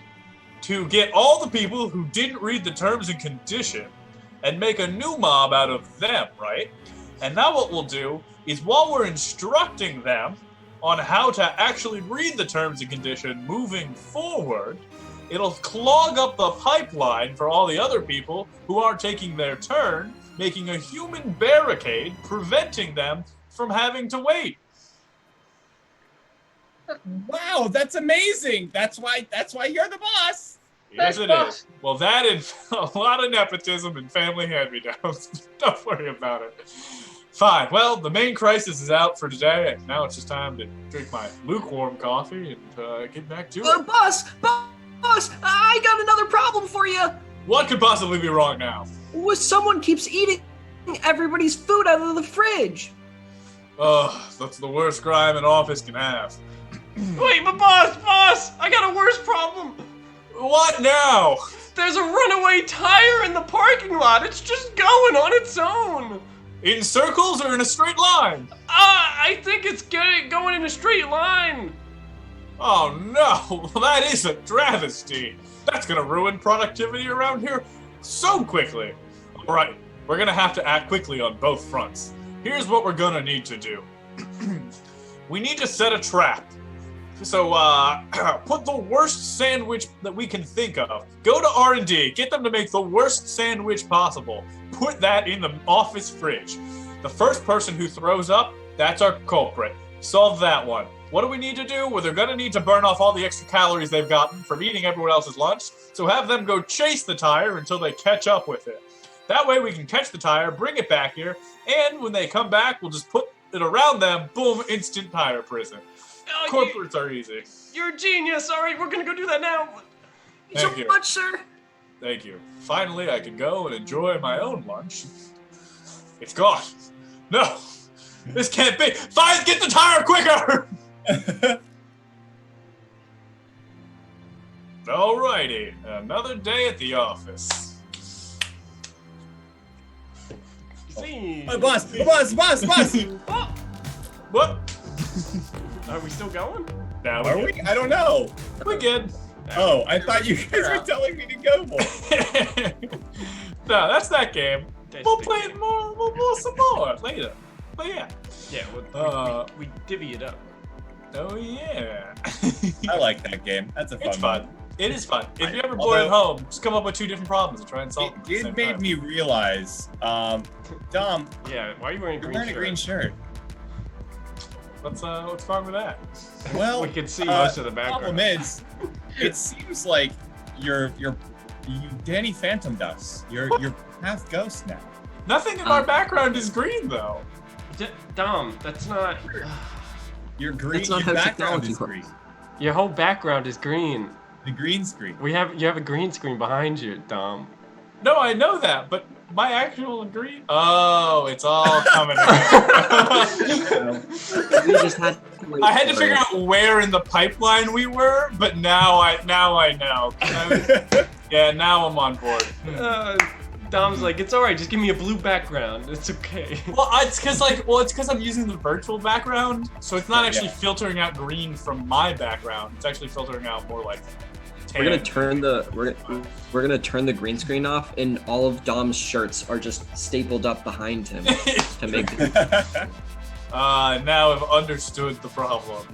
to get all the people who didn't read the terms and condition and make a new mob out of them, right? And now what we'll do is while we're instructing them on how to actually read the terms and condition moving forward, it'll clog up the pipeline for all the other people who aren't taking their turn, making a human barricade preventing them from having to wait. Wow, that's amazing. That's why you're the boss. Yes, Thanks, it boss. is. Well, that and a lot of nepotism and family hand-me-downs. Don't worry about it. Fine. Well, the main crisis is out for today, and now it's just time to drink my lukewarm coffee and get back to it. Boss, I got another problem for you. What could possibly be wrong now? Someone keeps eating everybody's food out of the fridge. Oh, that's the worst crime an office can have. Wait, but boss, I got a worse problem. What now? There's a runaway tire in the parking lot. It's just going on its own. In circles or in a straight line? I think it's going in a straight line. Oh no, well, that is a travesty. That's gonna ruin productivity around here so quickly. All right, we're gonna have to act quickly on both fronts. Here's what we're gonna need to do. We need to set a trap. So, put the worst sandwich that we can think of. Go to R&D, get them to make the worst sandwich possible. Put that in the office fridge. The first person who throws up, that's our culprit. Solve that one. What do we need to do? Well, they're gonna need to burn off all the extra calories they've gotten from eating everyone else's lunch, so have them go chase the tire until they catch up with it. That way we can catch the tire, bring it back here, and when they come back, we'll just put it around them, boom, instant tire prison. Corporates are easy. You're a genius. All right, we're gonna go do that now. Thank you. Much, sir. Thank you. Finally, I can go and enjoy my own lunch. It's gone. No, this can't be. Fine, get the tire quicker! Alrighty, another day at the office. See. Boss. Oh, What? are we still going? Now Are we? I don't know. We're good. Oh, I thought you guys were telling me to go more. No, that's that game. That's We'll the play game. it more. We'll some more later. But yeah. Yeah, we divvy it up. Oh yeah. I like that game. That's a fun It's fun. one. It is fun. If you're ever bored at home, just come up with two different problems and try and solve them. at the It same made time. me realize, Dom, Yeah, why are you wearing you're green wearing a shirt? green shirt. What's wrong with that? Well, We can see most of the background. Problem is, it seems like you Danny Phantom dust. You're half ghost now. Nothing in our background is green though. Dom, that's not. Your green. That's not your how background technology is green. works. Your whole background is green. The green screen. You have a green screen behind you, Dom. No, I know that, but my actual green. Oh, it's all coming together. We just had to wait I had to for figure it. out where in the pipeline we were, but now I know. Yeah, now I'm on board. Dom's like, it's all right. Just give me a blue background. It's okay. Well, it's because I'm using the virtual background, so it's not actually filtering out green from my background. It's actually filtering out more like tan. We're gonna turn the green screen off, and all of Dom's shirts are just stapled up behind him to make. Now I've understood the problem.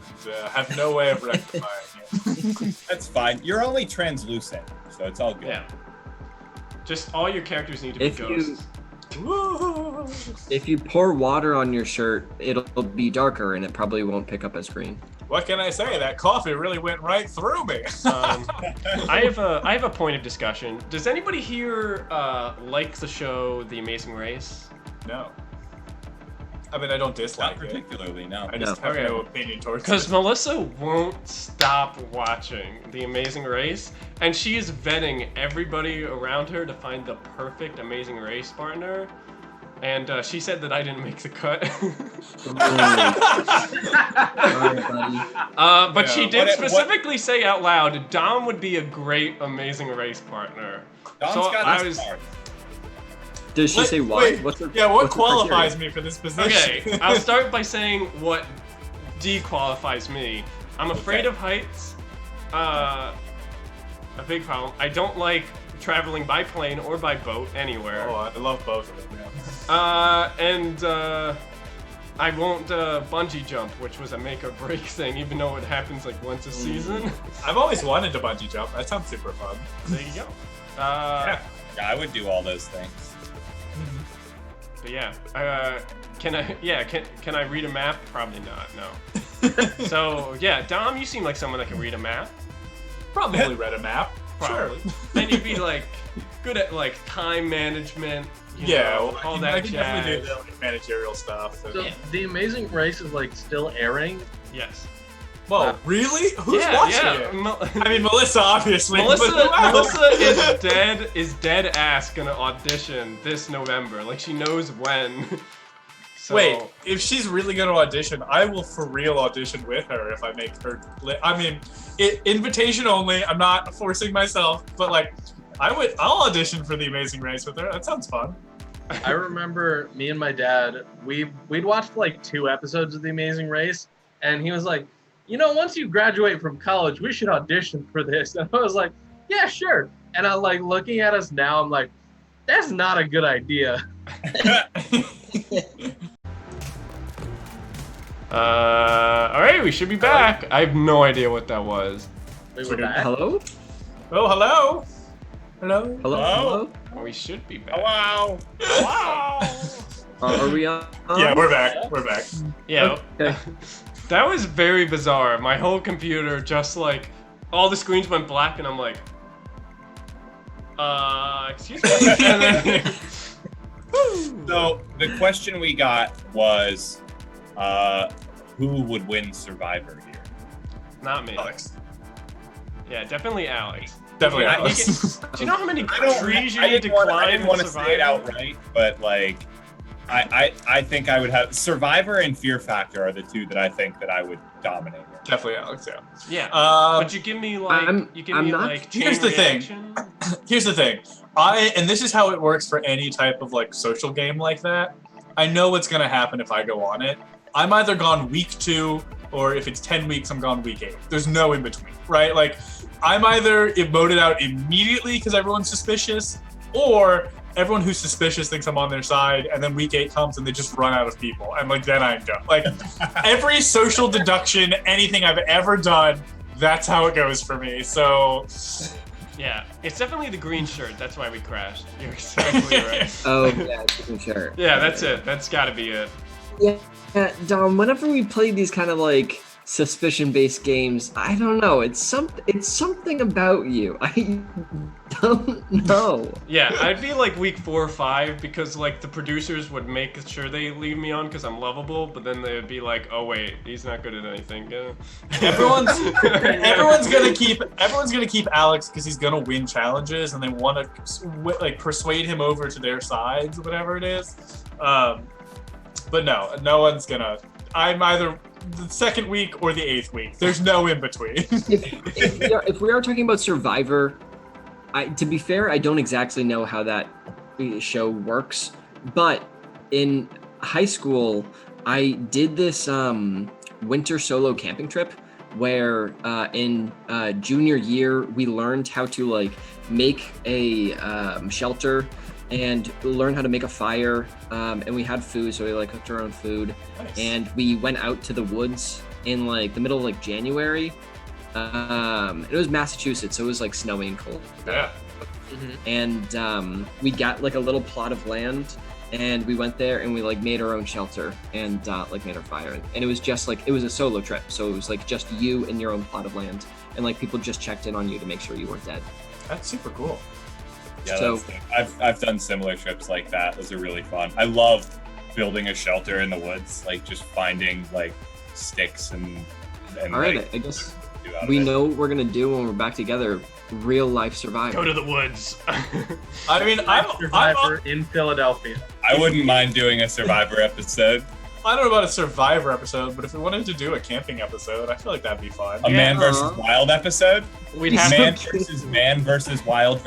Have no way of rectifying it. That's fine. You're only translucent, so it's all good. Yeah. Just all your characters need to be ghosts. If you pour water on your shirt, it'll be darker, and it probably won't pick up as green. What can I say? That coffee really went right through me. I have a point of discussion. Does anybody here like the show The Amazing Race? No. I mean, I don't Not dislike it. particularly, no. I just have no opinion towards Because it. Melissa won't stop watching The Amazing Race, and she is vetting everybody around her to find the perfect Amazing Race partner. And she said that I didn't make the cut. But she did specifically say out loud, Dom would be a great Amazing Race partner. Dom's So got I this was. card. Does she say why? Wait, What's her, what what's her qualifies criteria? me for this position? Okay, I'll start by saying what dequalifies me. I'm afraid of heights. A big problem. I don't like traveling by plane or by boat anywhere. Oh, I love both of them, yeah. And I won't bungee jump, which was a make or break thing, even though it happens like once a season. I've always wanted to bungee jump. That sounds super fun. There you go. Yeah, I would do all those things. But yeah, can I? Yeah, can I read a map? Probably not. No. So yeah, Dom, you seem like someone that can read a map. Probably read a map. Probably. Sure. Then you'd be like good at like time management. You Yeah, know, well, all I that can definitely do jazz. the managerial stuff. So The Amazing Race is like still airing. Yes. Whoa, really? Who's Yeah, watching yeah. it? I mean, Melissa, obviously. Melissa, but who else? Melissa is dead ass gonna audition this November. Like she knows when. So, Wait, if she's really gonna audition, I will for real audition with her if I make her. I mean, invitation only. I'm not forcing myself, but like, I'll audition for The Amazing Race with her. That sounds fun. I remember me and my dad, we'd watched like 2 episodes of The Amazing Race, and he was like, you know, once you graduate from college, we should audition for this. And I was like, yeah, sure. And I'm like, looking at us now, I'm like, that's not a good idea. All right, we should be back. I have no idea what that was. Wait, we're back? Hello? Oh, hello. Hello. Hello? We should be back. Wow. Are we on? Yeah, we're back. We're back. Yeah. Okay. That was very bizarre. My whole computer just like all the screens went black, and I'm like, excuse me. And then- So the question we got was, who would win Survivor here? Not me. Alex. Yeah, Definitely definitely Alex. Alex. Do you know how many I don't. trees you I need to didn't climb? want. I didn't in want to say it Survivor? outright, but like, I think I would have Survivor and Fear Factor are the 2 that I think that I would dominate. In. Definitely Alex. Yeah. Yeah. Um, But you give me like I'm not- like Here's chain the thing. reaction. Here's the thing. And this is how it works for any type of like social game like that. I know what's gonna happen if I go on it. I'm either gone week 2, or if it's 10 weeks, I'm gone week 8. There's no in between, right? Like, I'm either voted out immediately because everyone's suspicious, or everyone who's suspicious thinks I'm on their side, and then week 8 comes and they just run out of people, and like then I'm done. Like every social deduction, anything I've ever done, that's how it goes for me. So Yeah, it's definitely the green shirt. That's why we crashed. You're exactly right. Oh, yeah, sure. Yeah, that's it. That's got to be it. Yeah, Dom, whenever we play these kind of like suspicion-based games, I don't know, it's something about you. I don't know. Yeah, I'd be like week 4 or 5 because like the producers would make sure they leave me on because I'm lovable, but then they'd be like, oh wait, he's not good at anything. Yeah. everyone's gonna keep Alex because he's gonna win challenges, and they want to like persuade him over to their sides, whatever it is. But no one's gonna. I'm either the 2nd week or the 8th week. There's no in between. If we are talking about Survivor, to be fair, I don't exactly know how that show works, but in high school, I did this winter solo camping trip where in junior year we learned how to like make a shelter and learn how to make a fire, and we had food, so we like cooked our own food. Nice. And we went out to the woods in like the middle of like January. It was Massachusetts, so it was like snowy and cold. Yeah. And we got like a little plot of land, and we went there and we like made our own shelter and like made our fire. And it was just like, it was a solo trip, so it was like just you and your own plot of land, and like people just checked in on you to make sure you weren't dead. That's super cool. Yeah, So- I've done similar trips like that. Those are really fun. I love building a shelter in the woods, like just finding like sticks and All right, like, I guess do out of we it. know what we're gonna do when we're back together. Real life Survivor. Go to the woods. I mean, I'm Survivor in Philadelphia. I wouldn't mind doing a Survivor episode. I don't know about a Survivor episode, but if we wanted to do a camping episode, I feel like that'd be fun. A man versus Uh-huh. wild episode. We'd have Man versus wild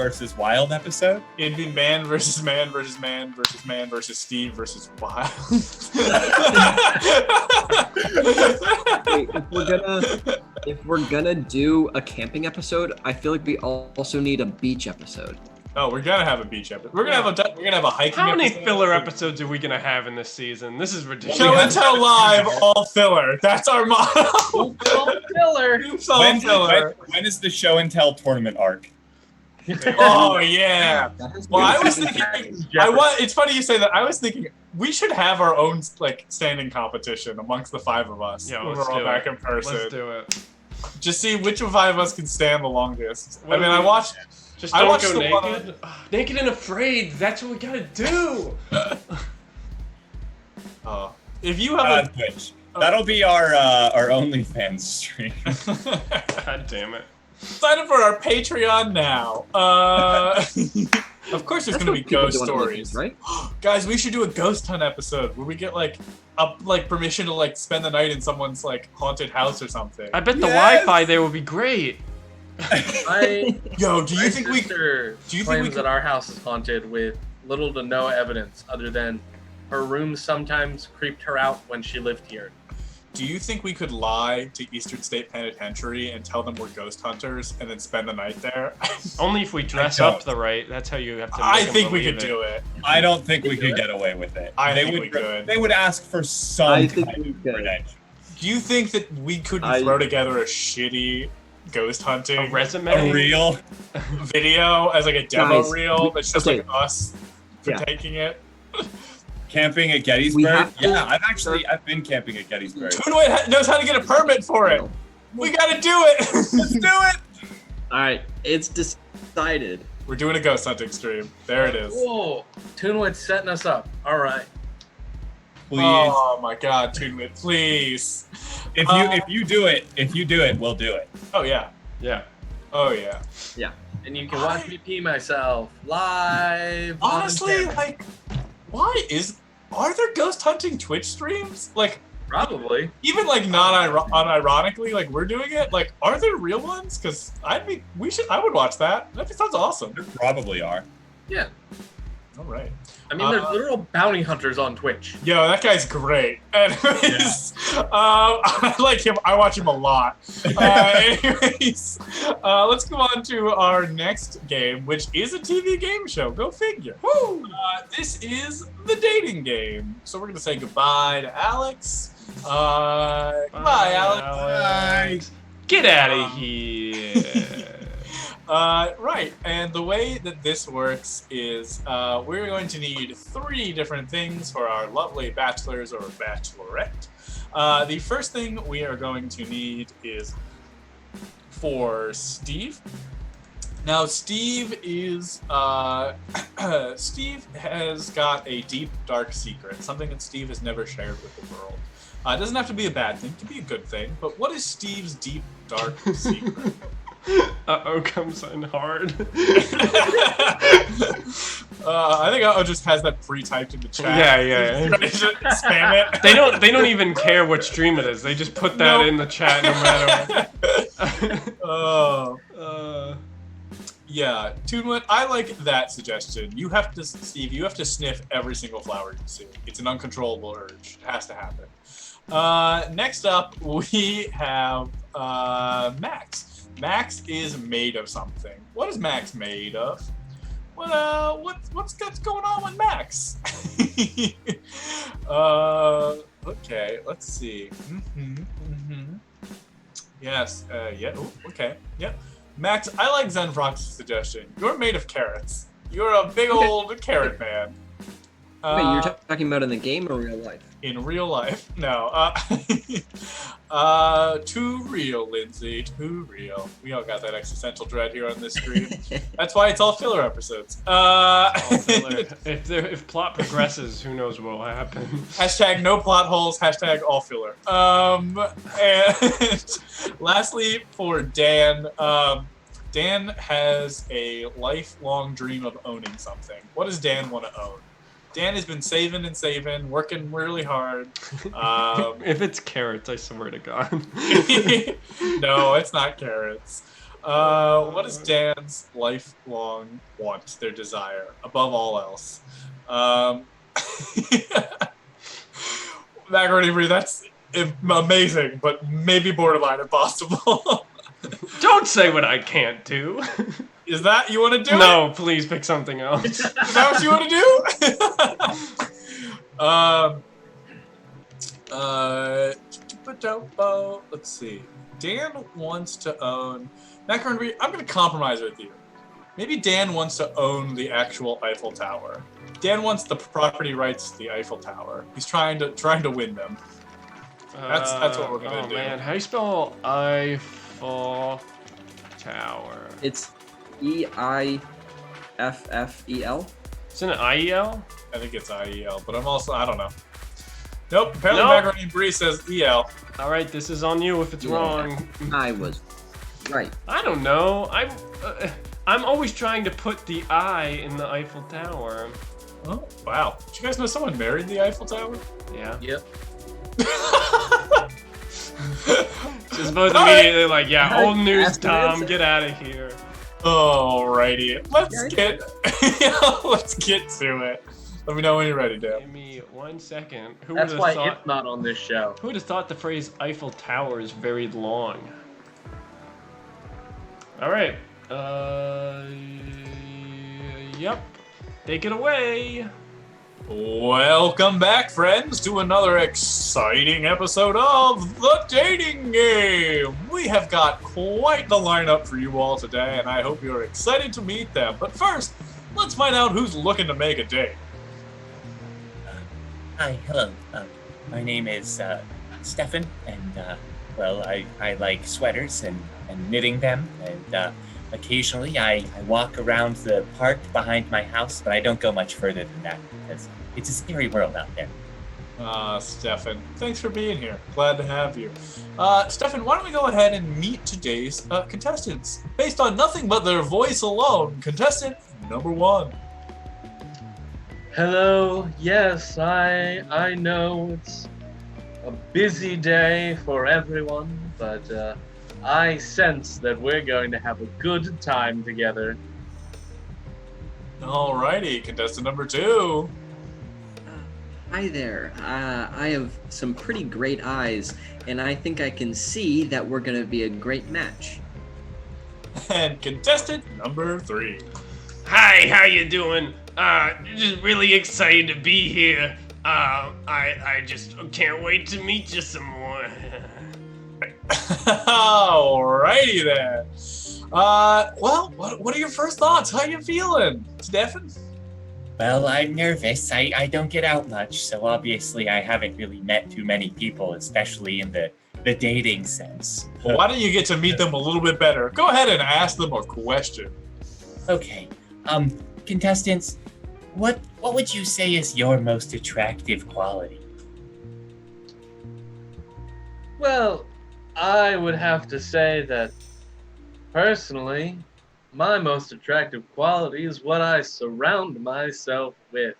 epised. It'd be man versus man versus man versus man versus Steve versus Wild. Wait, if we're gonna do a camping episode, I feel like we also need a beach episode. Oh, we're gonna have a beach episode. We're gonna have a hiking. How many episode. filler episodes are we gonna have in this season? This is ridiculous. Show and tell live, all filler. That's our motto. Filler. Oops, all filler. When is the show and tell tournament arc? Oh yeah. That has Well, I been was season thinking. three. It's funny you say that. I was thinking We should have our own like standing competition amongst the 5 of us. Yeah, when let's we're all do back it. in person. Let's do it. Just see which of 5 of us can stand the longest. What I mean, do I we- watched. Just I don't watched go the one naked. Naked and afraid. That's what we gotta do. If you have Twitch. That'll be our OnlyFans stream. God damn it. Sign up for our Patreon now. Of course, there's That's gonna what be people ghost do on stories, OnlyFans, right? Guys, we should do a ghost hunt episode where we get like permission to like spend the night in someone's like haunted house or something. I bet the Yes! Wi-Fi there would be great. Yo, do you think we? Sister Do you think claims we could? that our house is haunted with little to no evidence other than her room sometimes creeped her out when she lived here. Do you think we could lie to Eastern State Penitentiary and tell them we're ghost hunters and then spend the night there? Only if we dress don't. up the right. That's how you have to. I make 'em think we believe could do it. I don't think we could get away with it. I they think would, we could. They would ask for some I think kind we of could. credential. Do you think that we couldn't I- throw together a shitty ghost hunting A resume. A real. video as like a demo Guys, reel that's just okay. like us for Yeah. taking it? Camping at We Gettysburg? have to- Yeah, I've been camping at Gettysburg. Toonwit knows how to get a permit for it. We gotta do it. Let's do it. All right, it's decided. We're doing a ghost hunting stream. There it is. Whoa, Toonwit's setting us up. All right. Please. Oh my God, Toonwit, please. If you do it, we'll do it. Oh yeah. Yeah. Oh yeah. And you can watch me pee myself live. on Honestly, camera. like, are there ghost hunting Twitch streams? Like, Probably. even like unironically, like we're doing it. Like, are there real ones? Because I would watch that. That sounds awesome. There probably are. Yeah. All right. I mean, there's literal bounty hunters on Twitch. Yo, that guy's great. Anyways, I like him. I watch him a lot. Anyways, let's go on to our next game, which is a TV game show. Go figure. Woo! This is the dating game. So we're gonna say goodbye to Alex. Goodbye, Alex. Get out of here. Right, and the way that this works is we're going to need 3 different things for our lovely bachelors or bachelorette. The first thing we are going to need is for Steve. Now, Steve is Steve has got a deep, dark secret, something that Steve has never shared with the world. It doesn't have to be a bad thing; it can be a good thing. But what is Steve's deep, dark secret? Uh-oh comes in hard. I think Uh-oh just has that pre-typed in the chat. Yeah. Spam it. They don't even care what stream it is. They just put that Nope. in the chat no matter what. Yeah, Toonwit, I like that suggestion. You have to, Steve, you have to sniff every single flower you see. It's an uncontrollable urge. It has to happen. Next up, we have Max. Max is made of something. What is Max made of? What's going on with Max? Okay, let's see. Yes, yeah, ooh, okay, yep. Max, I like Zenfrox's suggestion. You're made of carrots. You're a big old carrot man. Wait, you're talking about in the game or real life? In real life, no. Too real, Lindsay. Too real. We all got that existential dread here on this stream. That's why it's all filler episodes. All filler. If plot progresses, who knows what will happen. Hashtag no plot holes. Hashtag all filler. And lastly, for Dan, Dan has a lifelong dream of owning something. What does Dan want to own? Dan has been saving and saving, working really hard. If it's carrots, I swear to God. No, it's not carrots. What is Dan's lifelong want, their desire, above all else? Macaroni Brie, that's amazing, but maybe borderline impossible. Don't say what I can't do. Is that you want to do? No, please pick something else. Is that what you want to do? Let's see. Dan wants to own. Macaroni, I'm going to compromise with you. Maybe Dan wants to own the actual Eiffel Tower. Dan wants the property rights to the Eiffel Tower. He's trying to win them. That's what we're gonna do. Oh man, how do you spell Eiffel Tower? It's EIFFEL. Isn't it IEL? I think it's IEL, but I don't know. Nope, apparently Nope. Macaroni Brie says EL. All right, this is on you if it's wrong. I was right. I don't know. I'm always trying to put the I in the Eiffel Tower. Oh, wow. Did you guys know someone married the Eiffel Tower? Yeah. Yep. She's both immediately like, yeah, Hi, old news, Aspen Tom, Hansen. get out of here. Alrighty, let's get to it. Let me know when you're ready, Dan. Give me 1 second. Who That's would why have thought? it's not on this show. Who would have thought the phrase Eiffel Tower is very long? All right. Yep. Take it away. Welcome back, friends, to another exciting episode of The Dating Game. We have got quite the lineup for you all today, and I hope you're excited to meet them. But first, let's find out who's looking to make a date. Hi, hello. My name is Stefan, and well, I like sweaters and knitting them, and occasionally I walk around the park behind my house, but I don't go much further than that because it's a scary world out there. Stefan, thanks for being here. Glad to have you. Stefan, why don't we go ahead and meet today's contestants? Based on nothing but their voice alone, contestant number 1. Hello. Yes, I know it's a busy day for everyone, but I sense that we're going to have a good time together. Alrighty, contestant number 2. Hi there. I have some pretty great eyes, and I think I can see that we're going to be a great match. And contestant number 3. Hi, how you doing? Just really excited to be here. I just can't wait to meet you some more. Alrighty then. Well, what are your first thoughts? How you feeling, Stefan? Well, I'm nervous. I don't get out much, so obviously I haven't really met too many people, especially in the dating sense. Well, why don't you get to meet them a little bit better? Go ahead and ask them a question. Okay. Contestants, what would you say is your most attractive quality? Well, I would have to say that personally, my most attractive quality is what I surround myself with.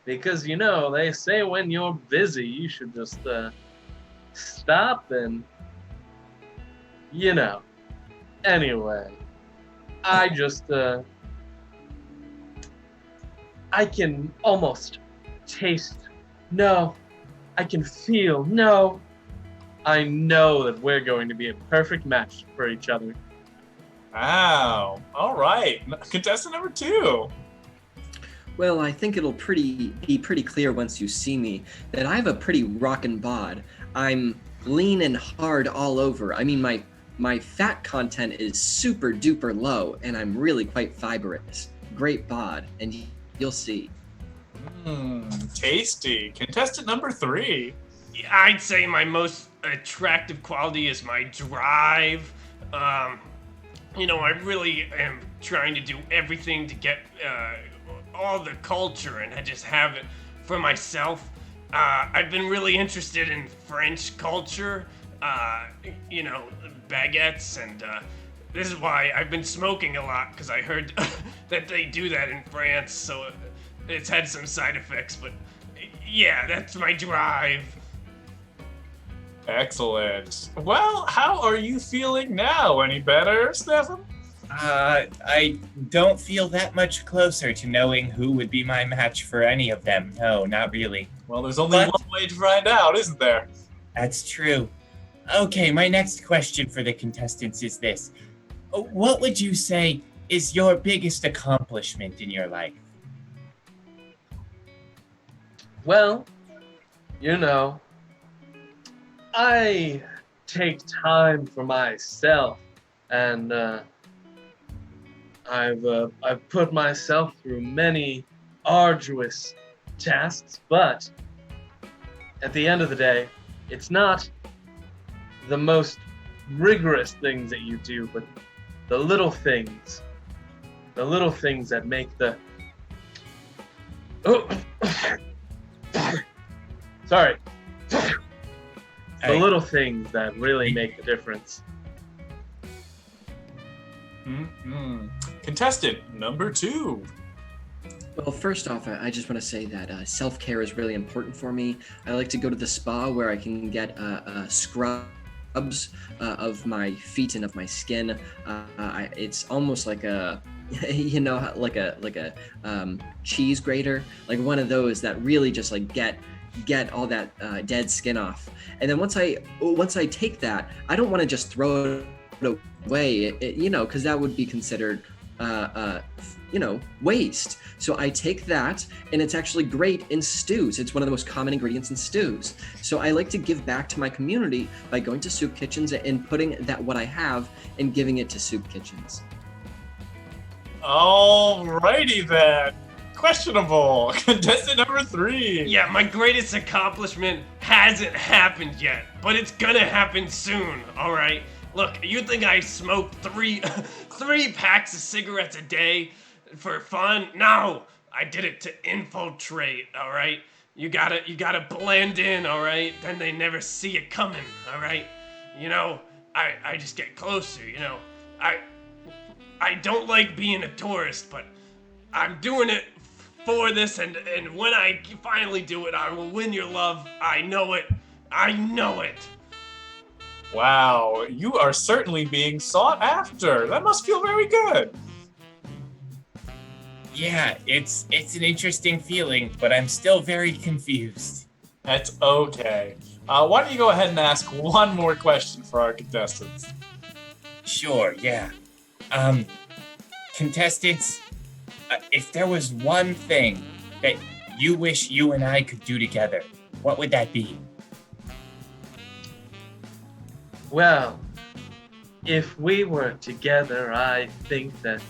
Because, you know, they say when you're busy, you should just stop and, you know. Anyway, I just, I can almost taste, no, I can feel, no. I know that we're going to be a perfect match for each other. Wow. All right. Contestant number 2. Well, I think it'll be pretty clear once you see me that I have a pretty rockin' bod. I'm lean and hard all over. I mean, my fat content is super duper low, and I'm really quite fibrous. Great bod, and you'll see. Tasty. Contestant number 3. I'd say my most attractive quality is my drive. You know, I really am trying to do everything to get all the culture, and I just have it for myself. I've been really interested in French culture, you know, baguettes, and this is why I've been smoking a lot, because I heard that they do that in France, so it's had some side effects, but yeah, that's my drive. Excellent. Well, how are you feeling now? Any better, Stefan? I don't feel that much closer to knowing who would be my match for any of them. No, not really. Well, there's only one way to find out, isn't there? That's true. Okay, my next question for the contestants is this. What would you say is your biggest accomplishment in your life? Well, you know, I take time for myself, and I've put myself through many arduous tasks, but at the end of the day, it's not the most rigorous things that you do, but the little things that make the sorry, the little things that really make the difference. Contestant number 2. Well, first off, I just want to say that self-care is really important for me. I like to go to the spa where I can get scrubs of my feet and of my skin. It's almost like a, you know, like a cheese grater, like one of those that really just like get all that dead skin off. And then once I take that, I don't want to just throw it away, you know, because that would be considered you know, waste. So I take that, and it's actually great in stews. It's one of the most common ingredients in stews. So I like to give back to my community by going to soup kitchens and putting that what I have and giving it to soup kitchens. Alrighty then. Questionable. Contestant number 3. Yeah, my greatest accomplishment hasn't happened yet, but it's gonna happen soon, alright? Look, you think I smoke three packs of cigarettes a day for fun? No, I did it to infiltrate, all right? You gotta blend in, all right? Then they never see it coming, all right? You know, I just get closer, you know? I don't like being a tourist, but I'm doing it for this, and when I finally do it, I will win your love. I know it. I know it. Wow, you are certainly being sought after. That must feel very good. Yeah, it's an interesting feeling, but I'm still very confused. That's okay. Why don't you go ahead and ask one more question for our contestants? Sure, yeah. Contestants, if there was one thing that you wish you and I could do together, what would that be? Well, if we were together, I think that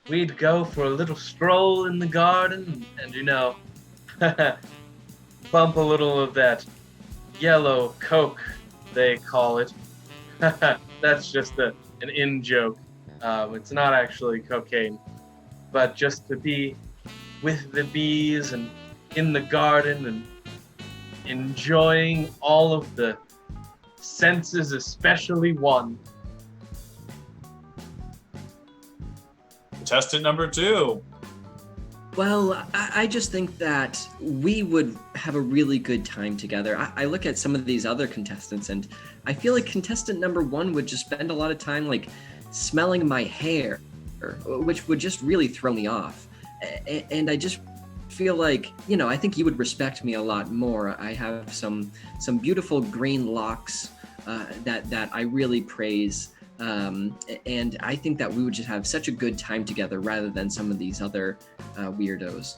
we'd go for a little stroll in the garden and, you know, bump a little of that yellow coke, they call it. That's just an in-joke. It's not actually cocaine. But just to be with the bees and in the garden and enjoying all of the senses, especially one. Contestant number 2. Well, I just think that we would have a really good time together. I look at some of these other contestants, and I feel like contestant number 1 would just spend a lot of time like smelling my hair, which would just really throw me off. And I just feel like, you know, I think you would respect me a lot more. I have some beautiful green locks that I really praise. And I think that we would just have such a good time together rather than some of these other weirdos.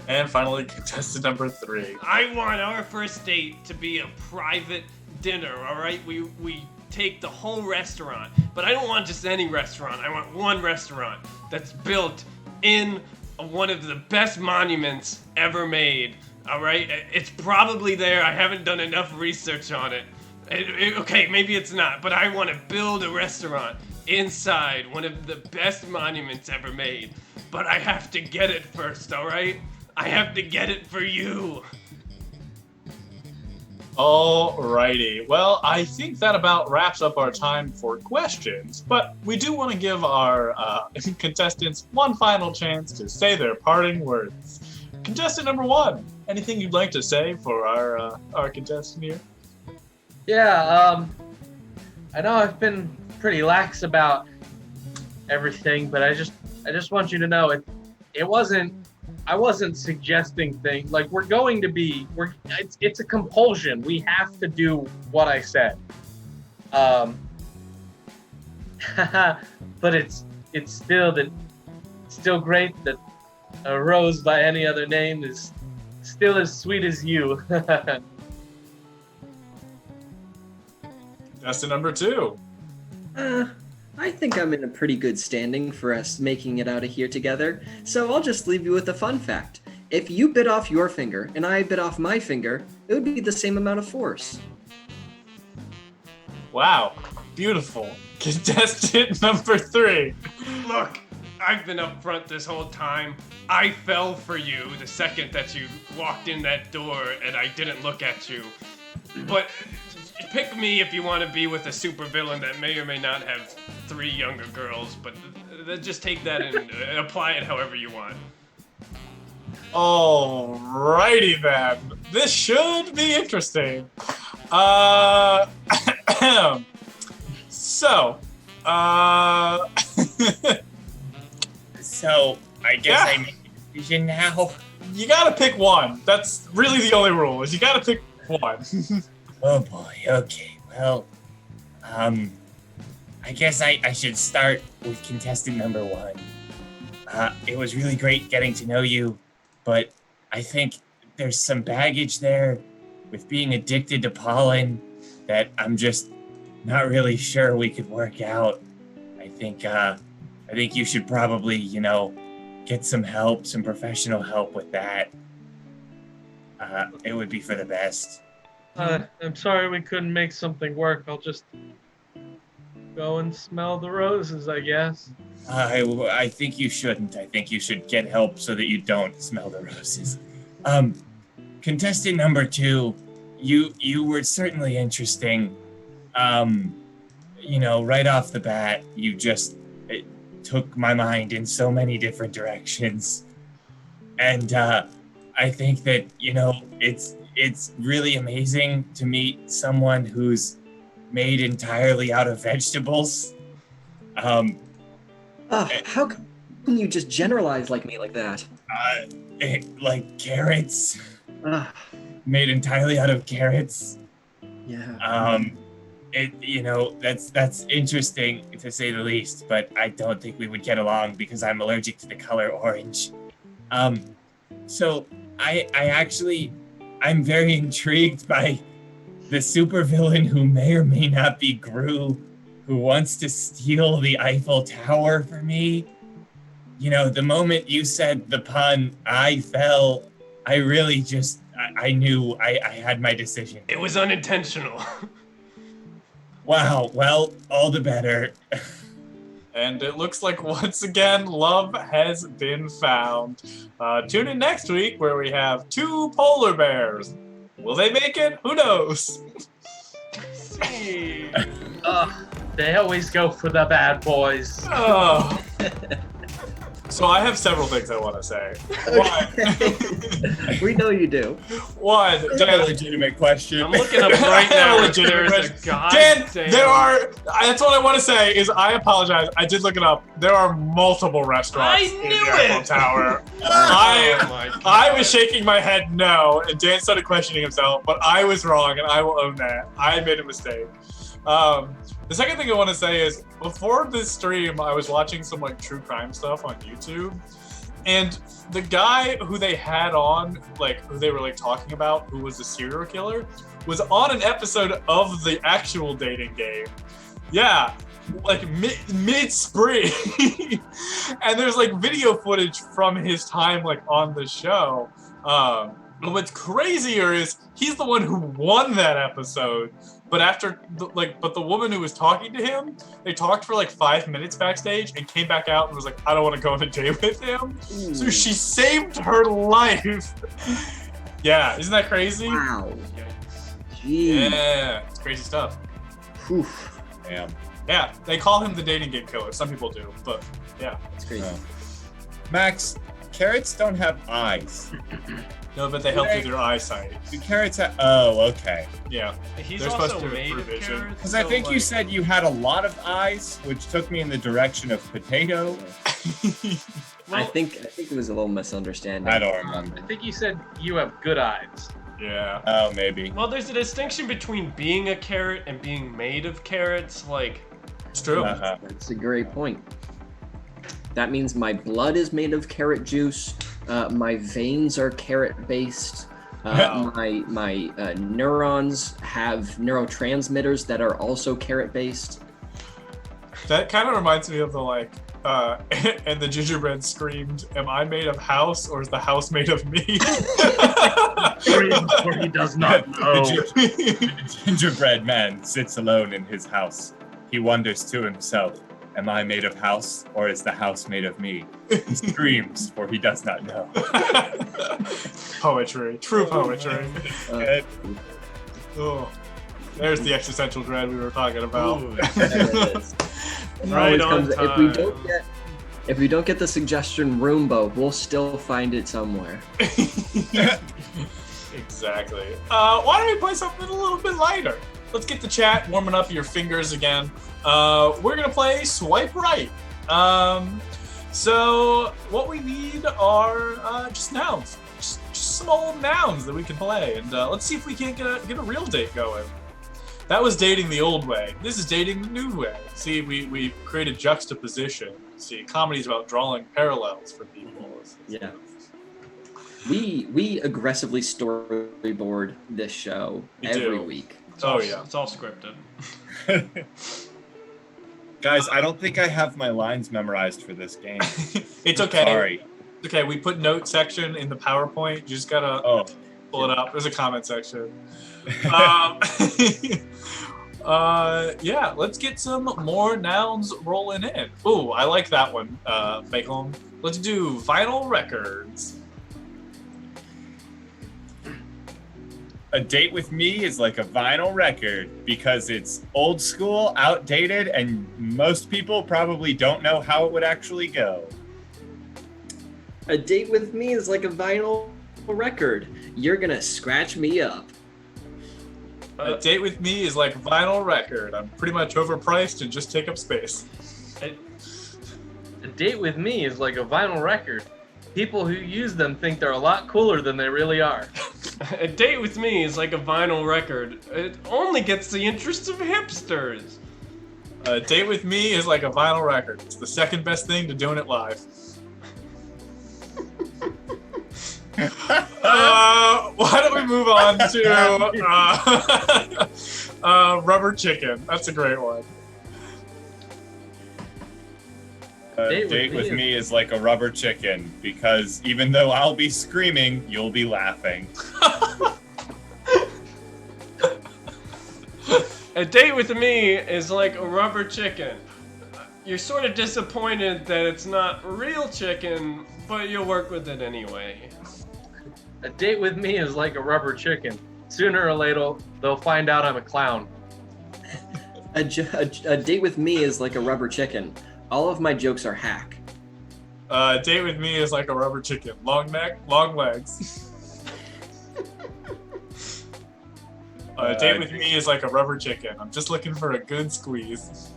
And finally, contestant number 3. I want our first date to be a private dinner, all right? We take the whole restaurant, but I don't want just any restaurant. I want one restaurant that's built in one of the best monuments ever made, all right? It's probably there. I haven't done enough research on it. Okay, maybe it's not, but I want to build a restaurant inside one of the best monuments ever made. But I have to get it first, all right? I have to get it for you. Alrighty. Well, I think that about wraps up our time for questions, but we do want to give our contestants one final chance to say their parting words. Contestant number 1, anything you'd like to say for our contestant here? Yeah, I know I've been pretty lax about everything, but I just want you to know I wasn't suggesting things like it's a compulsion. We have to do what I said. But it's still great that a rose by any other name is still as sweet as you. Contestant number 2. I think I'm in a pretty good standing for us making it out of here together, so I'll just leave you with a fun fact. If you bit off your finger and I bit off my finger, it would be the same amount of force. Wow, beautiful. Contestant number 3. Look, I've been up front this whole time. I fell for you the second that you walked in that door and I didn't look at you. But pick me if you want to be with a supervillain that may or may not have 3 younger girls, but just take that and apply it however you want. Alrighty then. This should be interesting. So, So, I guess I make a decision now. You gotta pick one. That's really the only rule, is you gotta pick one. Oh boy, okay. Well, I guess I should start with contestant number 1. It was really great getting to know you, but I think there's some baggage there with being addicted to pollen that I'm just not really sure we could work out. I think you should probably, get some help, some professional help with that. It would be for the best. I'm sorry we couldn't make something work. I'll just go and smell the roses, I guess. I think you shouldn't. I think you should get help so that you don't smell the roses. Contestant number 2, you were certainly interesting. Right off the bat, it took my mind in so many different directions. And I think that, it's really amazing to meet someone who's made entirely out of vegetables. How can you just generalize like me like that? Like carrots. Made entirely out of carrots. Yeah. That's interesting to say the least, but I don't think we would get along because I'm allergic to the color orange. So I'm very intrigued by the supervillain who may or may not be Gru, who wants to steal the Eiffel Tower for me. The moment you said the pun, I fell, I really I knew I had my decision. It was unintentional. Wow, well, all the better. And it looks like, once again, love has been found. Tune in next week where we have 2 polar bears. Will they make it? Who knows? See. They always go for the bad boys. Oh. So I have several things I want to say. We know you do. One, Dan, Legitimate question. I'm looking up right now if there's a Dan, goddamn... that's what I want to say is I apologize. I did look it up. There are multiple restaurants in the Eiffel Tower. I was shaking my head no, and Dan started questioning himself, but I was wrong, and I will own that. I made a mistake. The second thing I want to say is, before this stream, I was watching some true crime stuff on YouTube, and the guy who they had on, who they were talking about, who was a serial killer, was on an episode of the actual dating game. Yeah, mid-spring. And there's video footage from his time on the show. But what's crazier is he's the one who won that episode. But after, but the woman who was talking to him, they talked for 5 minutes backstage and came back out and was like, I don't want to go on a date with him. Ooh. So she saved her life. Yeah, isn't that crazy? Wow. Jeez. Yeah, it's crazy stuff. Oof. Damn. Yeah, they call him the dating game killer. Some people do, but yeah. It's crazy. Max, carrots don't have eyes. No, but they help with their eyesight. Do carrots have... Oh, okay. Yeah. He's They're also supposed to made improve of vision. carrots. Because I think you said you had a lot of eyes, which took me in the direction of potato. I think it was a little misunderstanding. I don't remember. I think you said you have good eyes. Yeah. Oh, maybe. Well, there's a distinction between being a carrot and being made of carrots. It's true. That's a great point. That means my blood is made of carrot juice. My veins are carrot-based. My neurons have neurotransmitters that are also carrot-based. That kind of reminds me of the like, and the gingerbread screamed, "Am I made of house, or is the house made of me?" For he does not know. The gingerbread man sits alone in his house. He wonders to himself, am I made of house, or is the house made of me? He screams, for he does not know. Poetry. True poetry. Good. Oh, there's the existential dread we were talking about. Ooh. It Right always on comes- time. if we don't get the suggestion Roomba, we'll still find it somewhere. Exactly. Why don't we play something a little bit lighter? Let's get the chat warming up your fingers again. We're gonna play Swipe Right. So what we need are just nouns, just some old nouns that we can play, and let's see if we can't get a real date going. That was dating the old way. This is dating the new way. See, we created juxtaposition. See, comedy's about drawing parallels for people. Yeah. We aggressively storyboard this show We every do. week. It's all, yeah. It's all scripted. Guys, I don't think I have my lines memorized for this game. It's okay. Sorry. Okay, we put note section in the PowerPoint. You just gotta pull it up. There's a comment section. Yeah, let's get some more nouns rolling in. Ooh, I like that one, Bacon. Let's do vinyl records. A date with me is like a vinyl record because it's old school, outdated, and most people probably don't know how it would actually go. A date with me is like a vinyl record. You're gonna scratch me up. A date with me is like a vinyl record. I'm pretty much overpriced and just take up space. A date with me is like a vinyl record. People who use them think they're a lot cooler than they really are. A date with me is like a vinyl record. It only gets the interest of hipsters. A date with me is like a vinyl record. It's the second best thing to doing it live. Why don't we move on to Rubber Chicken? That's a great one. A date with me is like a rubber chicken because even though I'll be screaming, you'll be laughing. A date with me is like a rubber chicken. You're sort of disappointed that it's not real chicken, but you'll work with it anyway. A date with me is like a rubber chicken. Sooner or later, they'll find out I'm a clown. A date with me is like a rubber chicken. All of my jokes are hack. A date with me is like a rubber chicken. Long neck, long legs. A date with me is like a rubber chicken. I'm just looking for a good squeeze.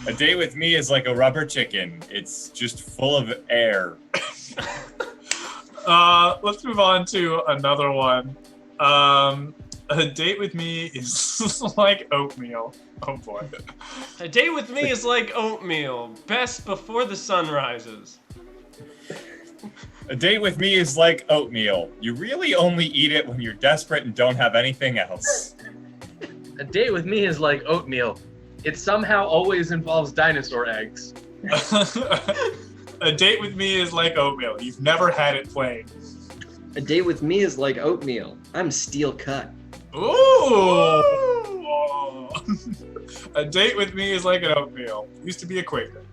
A date with me is like a rubber chicken. It's just full of air. Let's move on to another one. A date with me is like oatmeal. Oh boy. A date with me is like oatmeal. Best before the sun rises. A date with me is like oatmeal. You really only eat it when you're desperate and don't have anything else. A date with me is like oatmeal. It somehow always involves dinosaur eggs. A date with me is like oatmeal. You've never had it plain. A date with me is like oatmeal. I'm steel cut. Ooh! A date with me is like an oatmeal. Used to be a Quaker.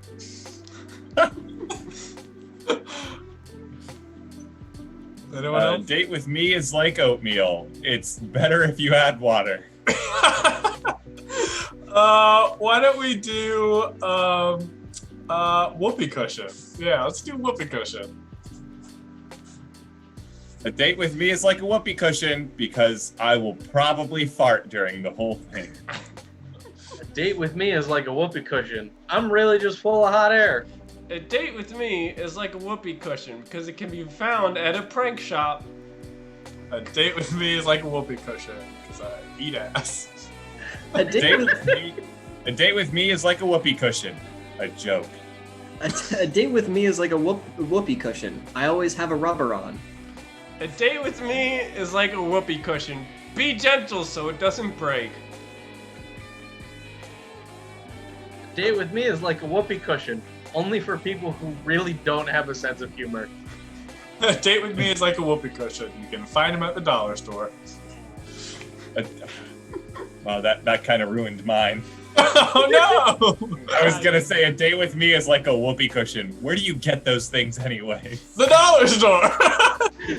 Anyone A else? date with me is like oatmeal. It's better if you add water. Why don't we do whoopee cushion? Yeah, let's do whoopee cushion. A date with me is like a whoopee cushion because I will probably fart during the whole thing. A date with me is like a whoopee cushion. I'm really just full of hot air. A date with me is like a whoopee cushion because it can be found at a prank shop. A date with me is like a whoopee cushion because I eat ass. A date A date with me is like a whoopee cushion. A joke. A date with me is like a whoopee cushion. I always have a rubber on. A date with me is like a whoopee cushion. Be gentle so it doesn't break. date with me is like a whoopee cushion, only for people who really don't have a sense of humor. A date with me is like a whoopee cushion. You can find them at the dollar store. Wow, that kind of ruined mine. Oh no! I was gonna say a date with me is like a whoopee cushion. Where do you get those things anyway? The dollar store!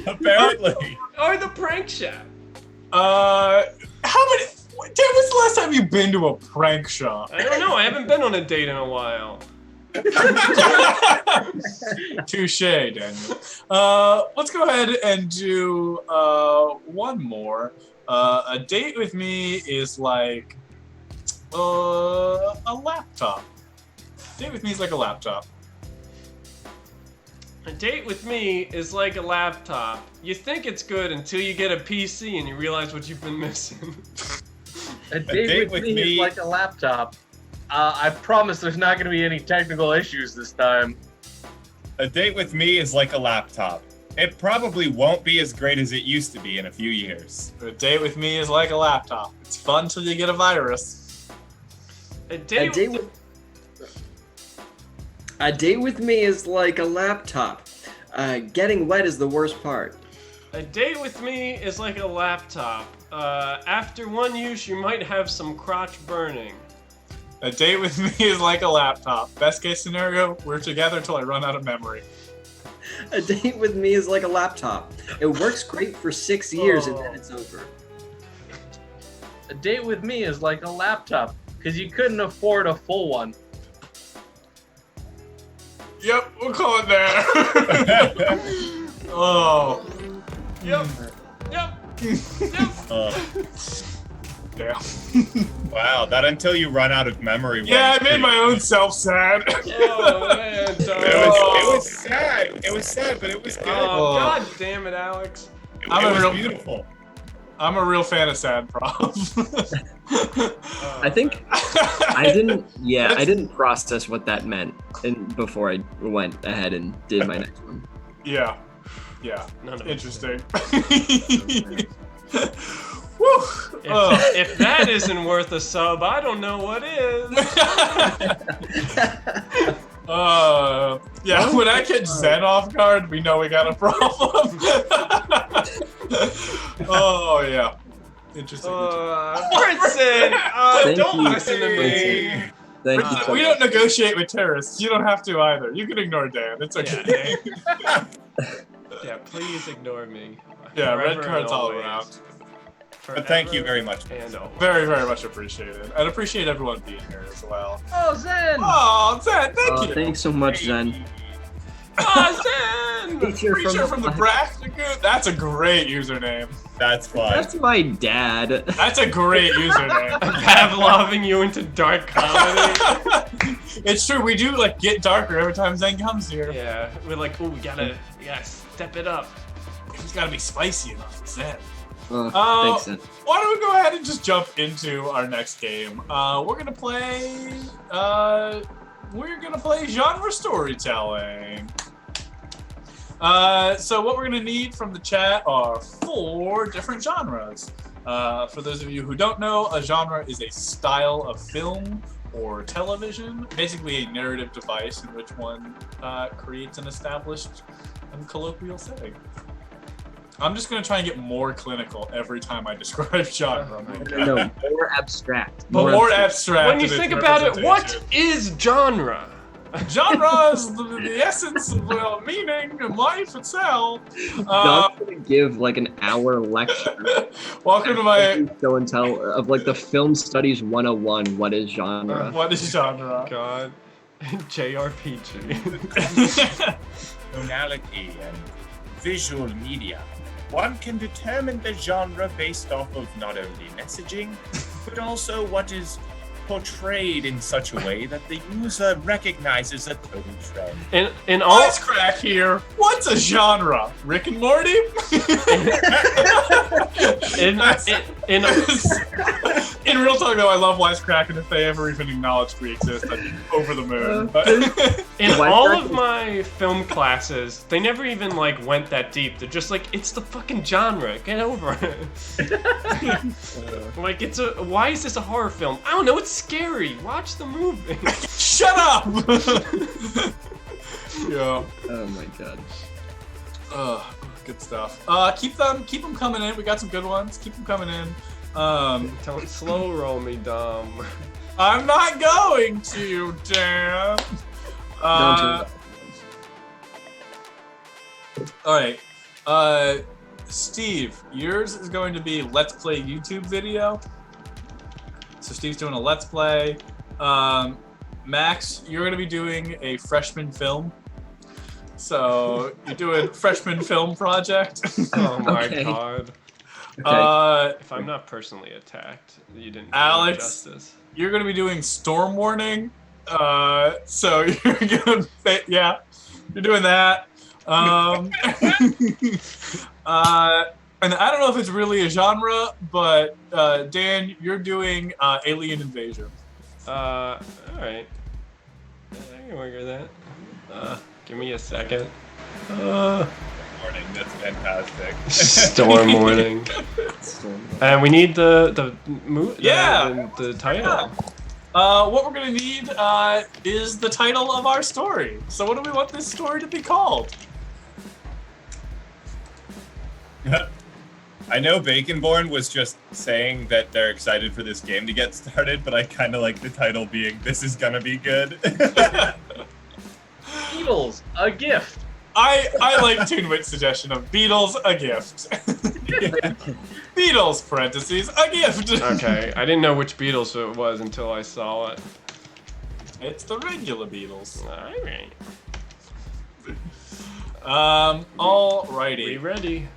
Apparently. Or the prank shop. How many... Damn, when's the last time you've been to a prank shop? I don't know. I haven't been on a date in a while. Touche, Daniel. Let's go ahead and do one more. A date with me is like a laptop. Date with me is like a laptop. A date with me is like a laptop. You think it's good until you get a PC and you realize what you've been missing. A date with me is like a laptop. I promise there's not going to be any technical issues this time. A date with me is like a laptop. It probably won't be as great as it used to be in a few years. A date with me is like a laptop. It's fun till you get a virus. A date with me is like a laptop. Getting wet is the worst part. A date with me is like a laptop. After one use, you might have some crotch burning. A date with me is like a laptop. Best case scenario, we're together till I run out of memory. A date with me is like a laptop. It works great for 6 years and then it's over. A date with me is like a laptop, because you couldn't afford a full one. Yep, we'll call it there. Oh. Yep. Damn. Wow, that until you run out of memory. Yeah, I made my own self sad. Oh man, It was sad. It was sad, but it was good. Oh, god damn it, Alex. It was beautiful. I'm a real fan of sad prop. I think I didn't process what that meant before I went ahead and did my next one. Yeah. None of Interesting. Woo. If that isn't worth a sub, I don't know what is. Yeah, when I catch Zen off guard, we know we got a problem. Oh, yeah. Interesting. Britson! Don't listen to me. Thank you. We don't negotiate with terrorists. You don't have to either. You can ignore Dan. It's okay. Yeah, please ignore me. Yeah, red Forever cards and all always. around. But thank you very much. And always. Very, very much appreciated. And appreciate everyone being here as well. Oh, Zen! Oh, Zen, thank you. Thanks so much, Zen. Oh, Zen! Preacher from the Bracket. That's a great username. That's fun. That's my dad. That's a great username. Pavloving you into dark comedy. It's true. We do like get darker every time Zen comes here. Yeah, we're like, ooh, we gotta step it up. It's gotta be spicy enough. Zen. Thanks, Zen. Why don't we go ahead and just jump into our next game? We're gonna play genre storytelling. So what we're gonna need from the chat are 4 different genres. For those of you who don't know, a genre is a style of film or television, basically a narrative device in which one creates an established and colloquial setting. I'm just going to try and get more clinical every time I describe genre. No, more abstract. But more abstract. When you think about it, what is genre? Genre is the essence of meaning and life itself. Don's gonna give like an hour lecture. Welcome to my show and tell of like the Film Studies 101. What is genre? What is genre? God, JRPG. Tonality and visual media. One can determine the genre based off of not only messaging, but also what is portrayed in such a way that the user recognizes a total trend. In all Let's crack here. What's a genre? Rick and Morty? In In real talk, though, I love Wisecrack, and if they ever even acknowledged we exist, I'd be over the moon. But in all of my film classes, they never even like went that deep. They're just like, it's the fucking genre. Get over it. Like, it's a. Why is this a horror film? I don't know. It's scary. Watch the movie. Shut up. Yeah. Oh my god. Good stuff. Keep them coming in. We got some good ones. Keep them coming in. Don't slow roll me, Dom. I'm not going to, Dan. All right. Steve, yours is going to be Let's Play YouTube video. So Steve's doing a Let's Play. Max, you're going to be doing a freshman film. So you're doing freshman film project. Oh my Okay. god. Okay. If I'm not personally attacked, you didn't do Alex, justice. you're going to be doing storm warning. So you're going to, yeah, you're doing that. And I don't know if it's really a genre, but Dan, you're doing alien invasion. All right. I can work with that. Give me a second. Morning, that's fantastic. Storm warning. And we need the title. What we're gonna need is the title of our story. So what do we want this story to be called? I know Baconborn was just saying that they're excited for this game to get started, but I kind of like the title being "This is gonna be good." Beatles, a gift. I like Toonwit's suggestion of Beatles, a gift. Beatles, parentheses, a gift. Okay, I didn't know which Beatles it was until I saw it. It's the regular Beatles. Alright. Alrighty. We ready?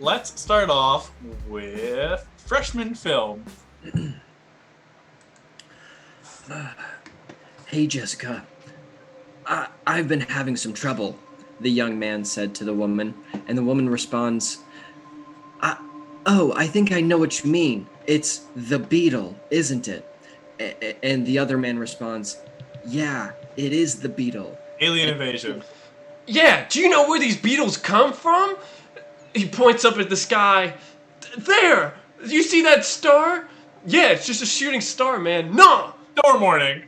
Let's start off with freshman film. Hey, Jessica. I've been having some trouble, the young man said to the woman, and the woman responds, I think I know what you mean. It's the beetle, isn't it? And the other man responds, yeah, it is the beetle. Alien invasion. Yeah, do you know where these beetles come from? He points up at the sky. There! You see that star? Yeah, it's just a shooting star, man. No! Storm warning.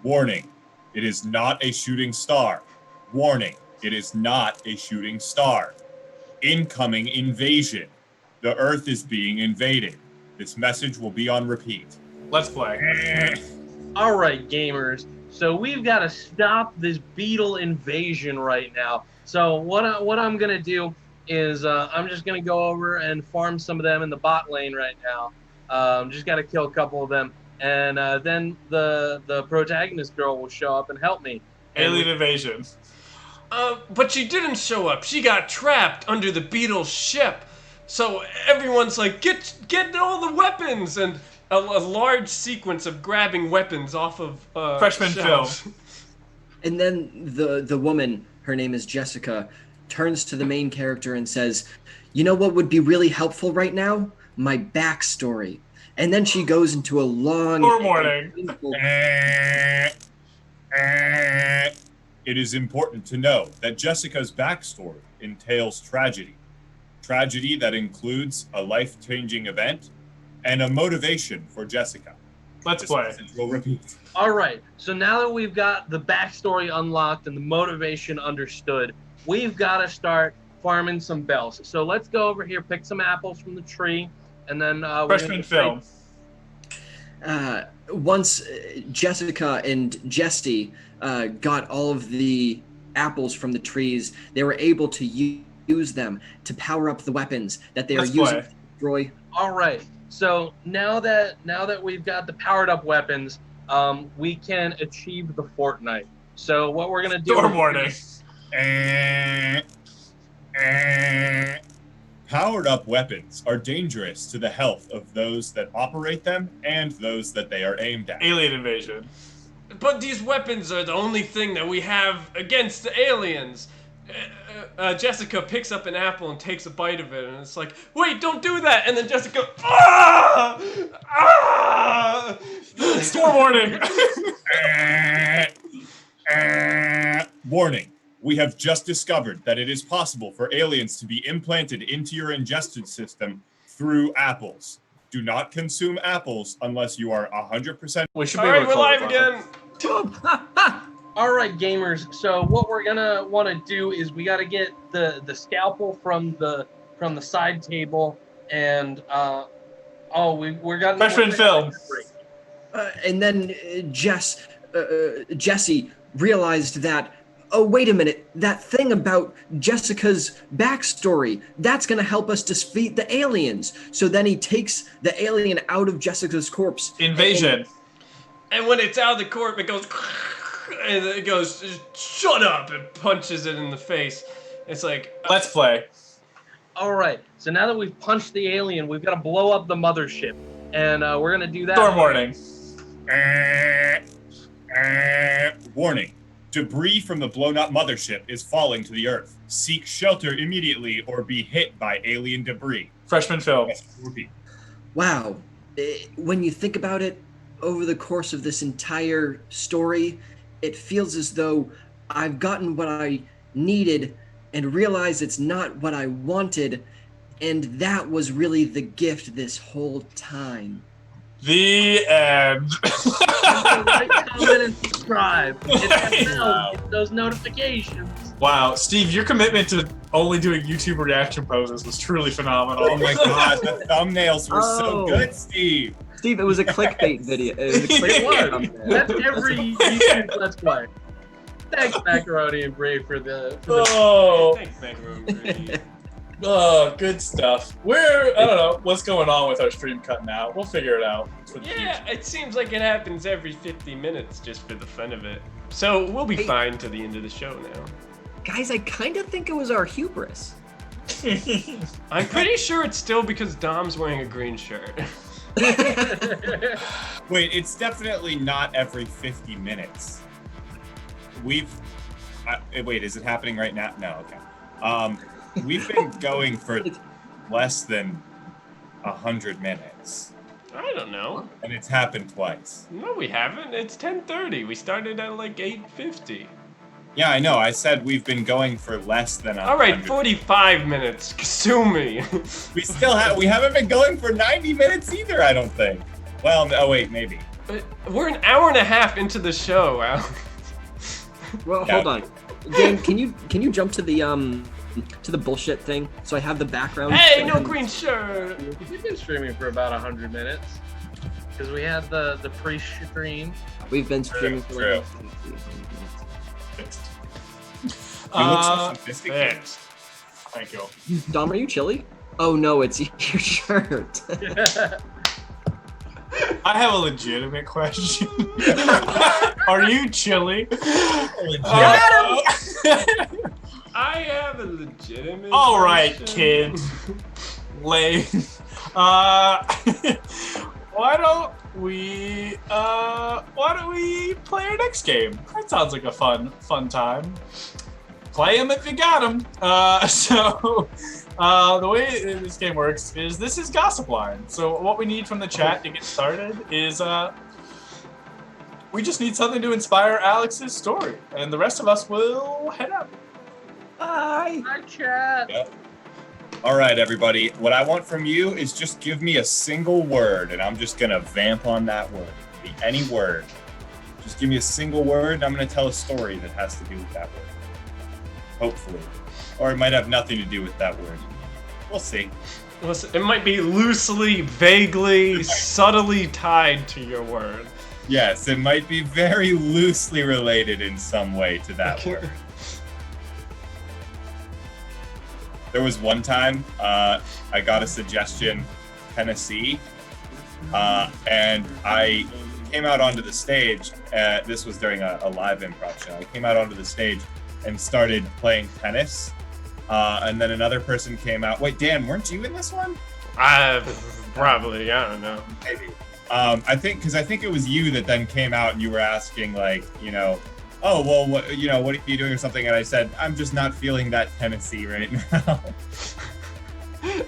Warning, it is not a shooting star. Warning, it is not a shooting star. Incoming invasion. The Earth is being invaded. This message will be on repeat. Let's play. All right, gamers. So we've got to stop this beetle invasion right now. So what I'm gonna do is I'm just gonna go over and farm some of them in the bot lane right now. Just got to kill a couple of them, and then the protagonist girl will show up and help me. Alien invasion. But she didn't show up. She got trapped under the beetle's ship. So everyone's like, get all the weapons, and a large sequence of grabbing weapons off of freshman shelves. film. And then the woman, her name is Jessica, turns to the main character and says, you know what would be really helpful right now? My backstory. And then she goes into a long... Storm warning. It is important to know that Jessica's backstory entails tragedy. Tragedy that includes a life-changing event and a motivation for Jessica. Let's This play. message will repeat. All right. So now that we've got the backstory unlocked and the motivation understood, we've got to start farming some bells. So let's go over here, pick some apples from the tree, and then Freshman film. Once Jessica and Jesse got all of the apples from the trees, they were able to use them to power up the weapons that they are using to destroy. All right. So now that we've got the powered up weapons, we can achieve the Fortnite. So what we're gonna do? Storm warning. Powered up weapons are dangerous to the health of those that operate them and those that they are aimed at. Alien invasion. But these weapons are the only thing that we have against the aliens. Jessica picks up an apple and takes a bite of it, and it's like, wait, don't do that! And then Jessica, ah! Ah! Storm warning! Warning. We have just discovered that it is possible for aliens to be implanted into your ingested system through apples. Do not consume apples unless you are 100%. We should All right, we're live again. All right, gamers. So what we're gonna want to do is we got to get the scalpel from the side table, and we're gonna Freshman film. And then Jesse realized that, oh, wait a minute, that thing about Jessica's backstory, that's going to help us defeat the aliens. So then he takes the alien out of Jessica's corpse. Invasion. And when it's out of the corpse, it goes, and it goes, shut up, and punches it in the face. It's like, let's play. All right. So now that we've punched the alien, we've got to blow up the mothership, and we're gonna do that. Storm warning. Warning. Debris from the blown-up mothership is falling to the Earth. Seek shelter immediately or be hit by alien debris. Freshman film. Wow. When you think about it, over the course of this entire story, it feels as though I've gotten what I needed and realized it's not what I wanted, and that was really the gift this whole time. The end. Like, comment, and subscribe. Hit that bell, get those notifications. Wow, Steve, your commitment to only doing YouTube reaction poses was truly phenomenal. Oh my god, the thumbnails were so good, Steve. Steve, it was a clickbait video. It was a clickbait thumbnail. That's every YouTube Let's Play. Thanks, Macaroni and Brie, for the thanks, Macaroni and Brie. Oh, good stuff. I don't know what's going on with our stream cut now. We'll figure it out. Yeah, it seems like it happens every 50 minutes just for the fun of it. So we'll be fine to the end of the show now. Guys, I kind of think it was our hubris. I'm pretty sure it's still because Dom's wearing a green shirt. Wait, it's definitely not every 50 minutes. Wait, is it happening right now? No, okay. We've been going for less than 100 minutes. I don't know. And it's happened twice. No, we haven't. It's 10:30. We started at like 8:50. Yeah, I know. I said we've been going for less than 100. All right, 45 minutes. Sue me. We haven't been going for 90 minutes either, I don't think. Well, oh wait, maybe. But we're an hour and a half into the show, Al. Well, hold on. Dan, can you jump to the bullshit thing so I have the background? Hey, no green shirt. We've been streaming for about 100 minutes because we had the pre-stream. We've been streaming for like You look so sophisticated. Thank you. Dom, are you chilly? Oh no, it's your shirt. I have a legitimate question. Are you chilly? I have a legitimate All right, question. kid. Lame. Why don't we play our next game? That sounds like a fun time. Play them if you got them. The way this game works is this is Gossip Line. So what we need from the chat to get started is we just need something to inspire Alex's story, and the rest of us will head out. Bye. Hi, chat. Yep. All right, everybody. What I want from you is just give me a single word, and I'm just gonna vamp on that word. Be any word. Just give me a single word, and I'm gonna tell a story that has to do with that word. Hopefully. Or it might have nothing to do with that word. We'll see. It might be loosely, vaguely, subtly tied to your word. Yes, it might be very loosely related in some way to that word. There was one time I got a suggestion, Tennessee, and I came out onto the stage. This was during a live improv show. I came out onto the stage and started playing tennis. And then another person came out. Wait, Dan, weren't you in this one? Probably, I don't know. Maybe. I think it was you that then came out and you were asking, like, you know, oh, well, what are you doing or something? And I said, I'm just not feeling that Tennessee right now.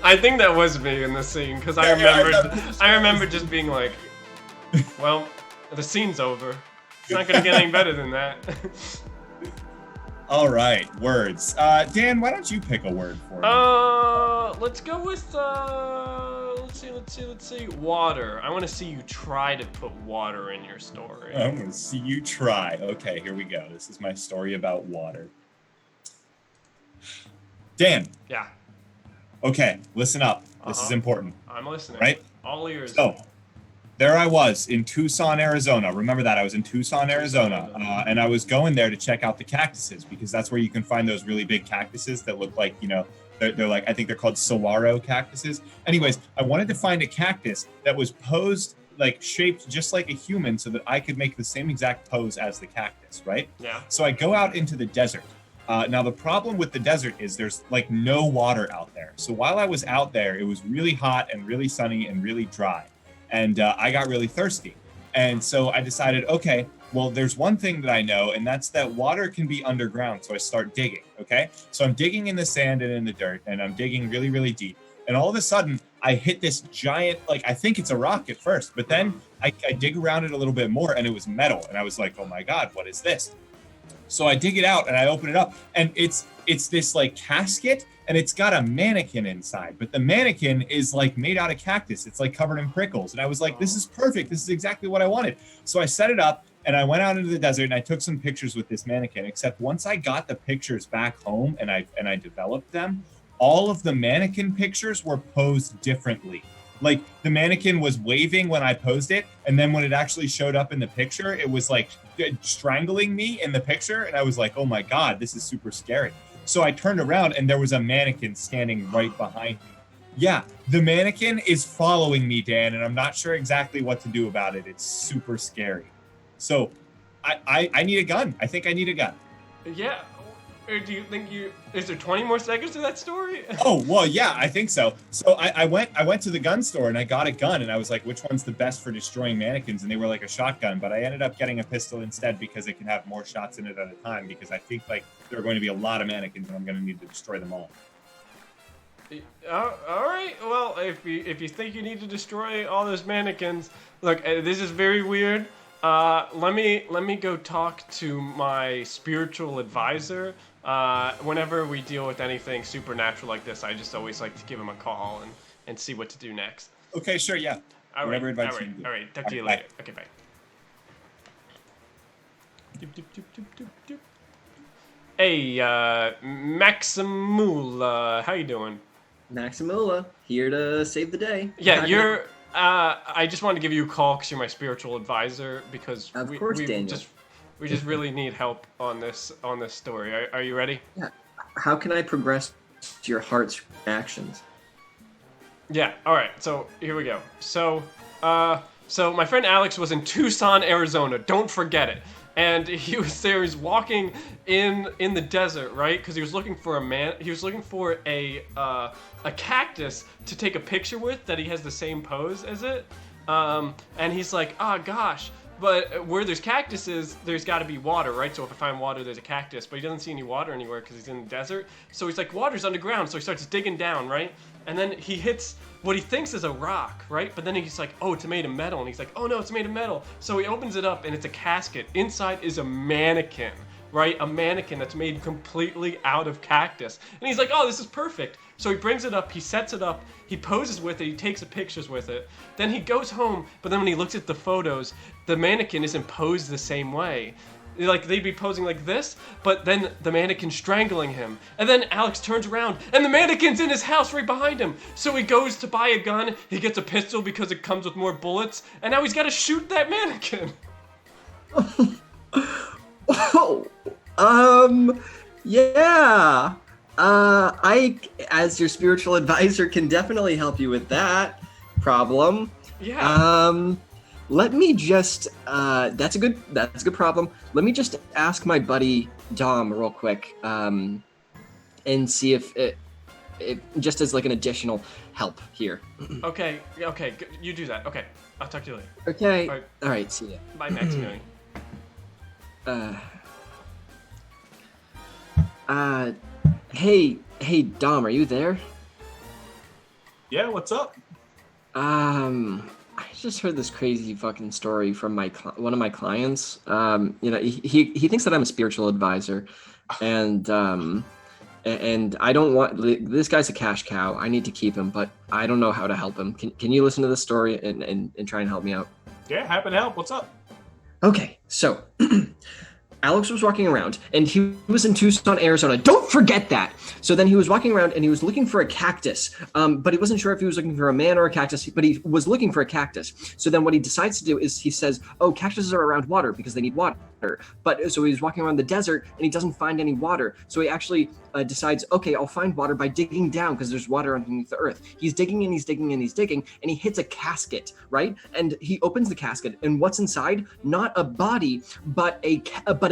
I think that was me in the scene because I remember just being like, well, the scene's over. It's not gonna get any better than that. All right, words. Dan, why don't you pick a word for me? Let's go with let's see. Water. I want to see you try to put water in your story. I'm gonna see you try. Okay, here we go. This is my story about water. Dan. Yeah. Okay, listen up. This is important. I'm listening. Right? All ears. So, there I was in Tucson, Arizona. Remember that? I was in Tucson, Arizona. And I was going there to check out the cactuses because that's where you can find those really big cactuses that look like, they're like, I think they're called saguaro cactuses. Anyways, I wanted to find a cactus that was posed, like shaped just like a human so that I could make the same exact pose as the cactus, right? Yeah. So I go out into the desert. Now, the problem with the desert is there's like no water out there. So while I was out there, it was really hot and really sunny and really dry. And I got really thirsty. And so I decided, okay, well, there's one thing that I know, and that's that water can be underground. So I start digging, okay? So I'm digging in the sand and in the dirt, and I'm digging really, really deep. And all of a sudden, I hit this giant, like, I think it's a rock at first, but then I dig around it a little bit more, and it was metal. And I was like, oh my God, what is this? So I dig it out and I open it up, and it's this like casket, and it's got a mannequin inside, but the mannequin is like made out of cactus. It's like covered in prickles. And I was like, this is perfect. This is exactly what I wanted. So I set it up and I went out into the desert and I took some pictures with this mannequin, except once I got the pictures back home and I developed them, all of the mannequin pictures were posed differently. Like the mannequin was waving when I posed it, and then when it actually showed up in the picture, it was like strangling me in the picture, and I was like, oh my God, this is super scary. So I turned around and there was a mannequin standing right behind me. Yeah, the mannequin is following me, Dan, and I'm not sure exactly what to do about it. It's super scary. So I need a gun. I think I need a gun. Yeah. Or do you think is there 20 more seconds to that story? Oh, well, yeah, I think so. So I went to the gun store and I got a gun, and I was like, which one's the best for destroying mannequins? And they were like a shotgun, but I ended up getting a pistol instead because it can have more shots in it at a time, because I think like there are going to be a lot of mannequins and I'm going to need to destroy them all. All right. Well, if you think you need to destroy all those mannequins, look, this is very weird. Let me go talk to my spiritual advisor. Whenever we deal with anything supernatural like this, I just always like to give him a call and see what to do next. Okay, sure, yeah. All Whatever right. advice you need. All right. Talk to you Bye. later. Okay, bye. Hey, Maximula, how you doing? Maximula, here to save the day. Yeah, you're. I just wanted to give you a call because you're my spiritual advisor, because Of course, Daniel. We just really need help on this story. Are you ready? Yeah. How can I progress your heart's actions? Yeah. All right. So here we go. So my friend Alex was in Tucson, Arizona. Don't forget it. And he was there. He's walking in the desert, right? Because he was looking for a cactus to take a picture with that he has the same pose as it. And he's like, oh gosh. But where there's cactuses, there's got to be water, right? So if I find water, there's a cactus. But he doesn't see any water anywhere because he's in the desert. So he's like, water's underground. So he starts digging down, right? And then he hits what he thinks is a rock, right? But then he's like, oh, it's made of metal. And he's like, oh no, it's made of metal. So he opens it up and it's a casket. Inside is a mannequin, right? A mannequin that's made completely out of cactus. And he's like, oh, this is perfect. So he brings it up, he sets it up, he poses with it, he takes pictures with it. Then he goes home, but then when he looks at the photos, the mannequin isn't posed the same way. Like, they'd be posing like this, but then the mannequin's strangling him. And then Alex turns around, and the mannequin's in his house right behind him. So he goes to buy a gun, he gets a pistol because it comes with more bullets, and now he's got to shoot that mannequin. Yeah. I, as your spiritual advisor, can definitely help you with that problem. Yeah. Let me just, that's a good problem. Let me just ask my buddy Dom real quick, and see if it just as like an additional help here. Okay, you do that. Okay, I'll talk to you later. Okay. All right, see ya. Bye, Maximilian. Hey, Dom, are you there? Yeah, what's up? I just heard this crazy fucking story from one of my clients. He thinks that I'm a spiritual advisor, and I don't want this guy's a cash cow. I need to keep him, but I don't know how to help him. Can you listen to this story and try and help me out? Yeah, happy to help. What's up? Okay, so Alex was walking around, and he was in Tucson, Arizona. Don't forget that! So then he was walking around, and he was looking for a cactus, but he wasn't sure if he was looking for a man or a cactus, but he was looking for a cactus. So then what he decides to do is he says, oh, cactuses are around water because they need water. But so he's walking around the desert, and he doesn't find any water. So he actually decides, okay, I'll find water by digging down because there's water underneath the earth. He's digging and he's digging and he's digging, and he hits a casket, right? And he opens the casket, and what's inside? Not a body, but a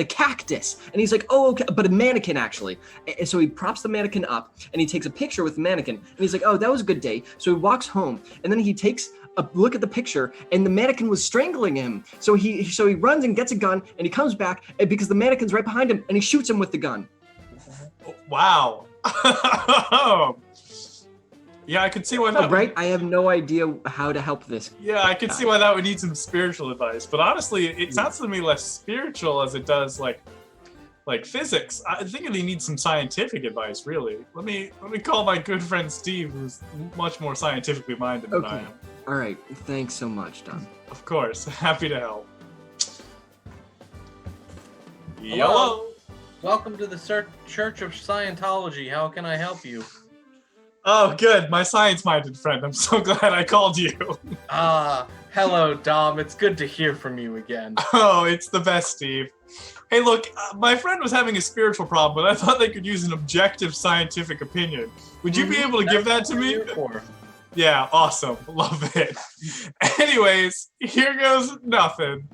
cactus. And he's like, oh, okay, but a mannequin actually. And so he props the mannequin up, and he takes a picture with the mannequin, and he's like, oh, that was a good day. So he walks home, and then he takes a look at the picture, and the mannequin was strangling him. So he runs and gets a gun, and he comes back because the mannequin's right behind him, and he shoots him with the gun. Wow. Yeah, I could see why that. Right? I have no idea how to help this. Yeah, I could see why that would need some spiritual advice. But honestly, it sounds to me less spiritual as it does like physics. I think it needs some scientific advice, really. Let me call my good friend Steve, who's much more scientifically minded than I am. All right. Thanks so much, Don. Of course. Happy to help. Hello. Hello. Welcome to the Church of Scientology. How can I help you? Oh, good. My science-minded friend. I'm so glad I called you. Hello, Dom. It's good to hear from you again. Oh, it's the best, Steve. Hey, look, my friend was having a spiritual problem, but I thought they could use an objective scientific opinion. Would you be able to give that to me? Yeah, awesome. Love it. Anyways, here goes nothing.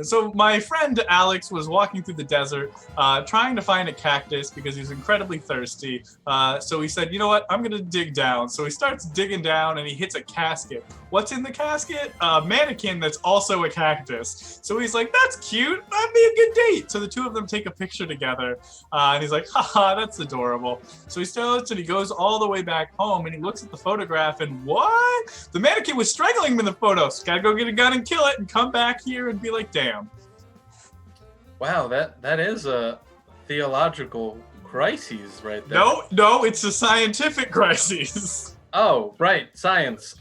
So my friend Alex was walking through the desert, trying to find a cactus because he was incredibly thirsty. So he said, you know what, I'm gonna dig down. So he starts digging down and he hits a casket. What's in the casket? A mannequin that's also a cactus. So he's like, that's cute, that'd be a good date. So the two of them take a picture together, and he's like, haha, that's adorable. So he starts and he goes all the way back home and he looks at the photograph and what? The mannequin was strangling him in the photo. So gotta go get a gun and kill it and come back here and be like, damn. Wow, that is a theological crisis right there. No, it's a scientific crisis. Oh, right, science.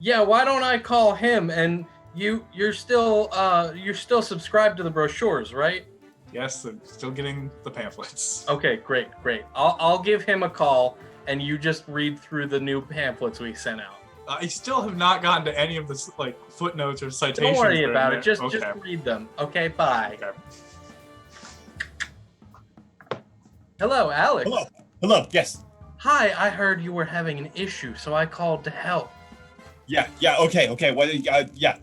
Yeah, why don't I call him? And you're still subscribed to the brochures, right? Yes, I'm still getting the pamphlets. Okay, great. I'll give him a call, and you just read through the new pamphlets we sent out. I still have not gotten to any of the footnotes or citations. Don't worry about it. Just read them. Okay, bye. Okay. Hello, Alex. Hello. Yes. Hi, I heard you were having an issue, so I called to help. Yeah. Okay. What?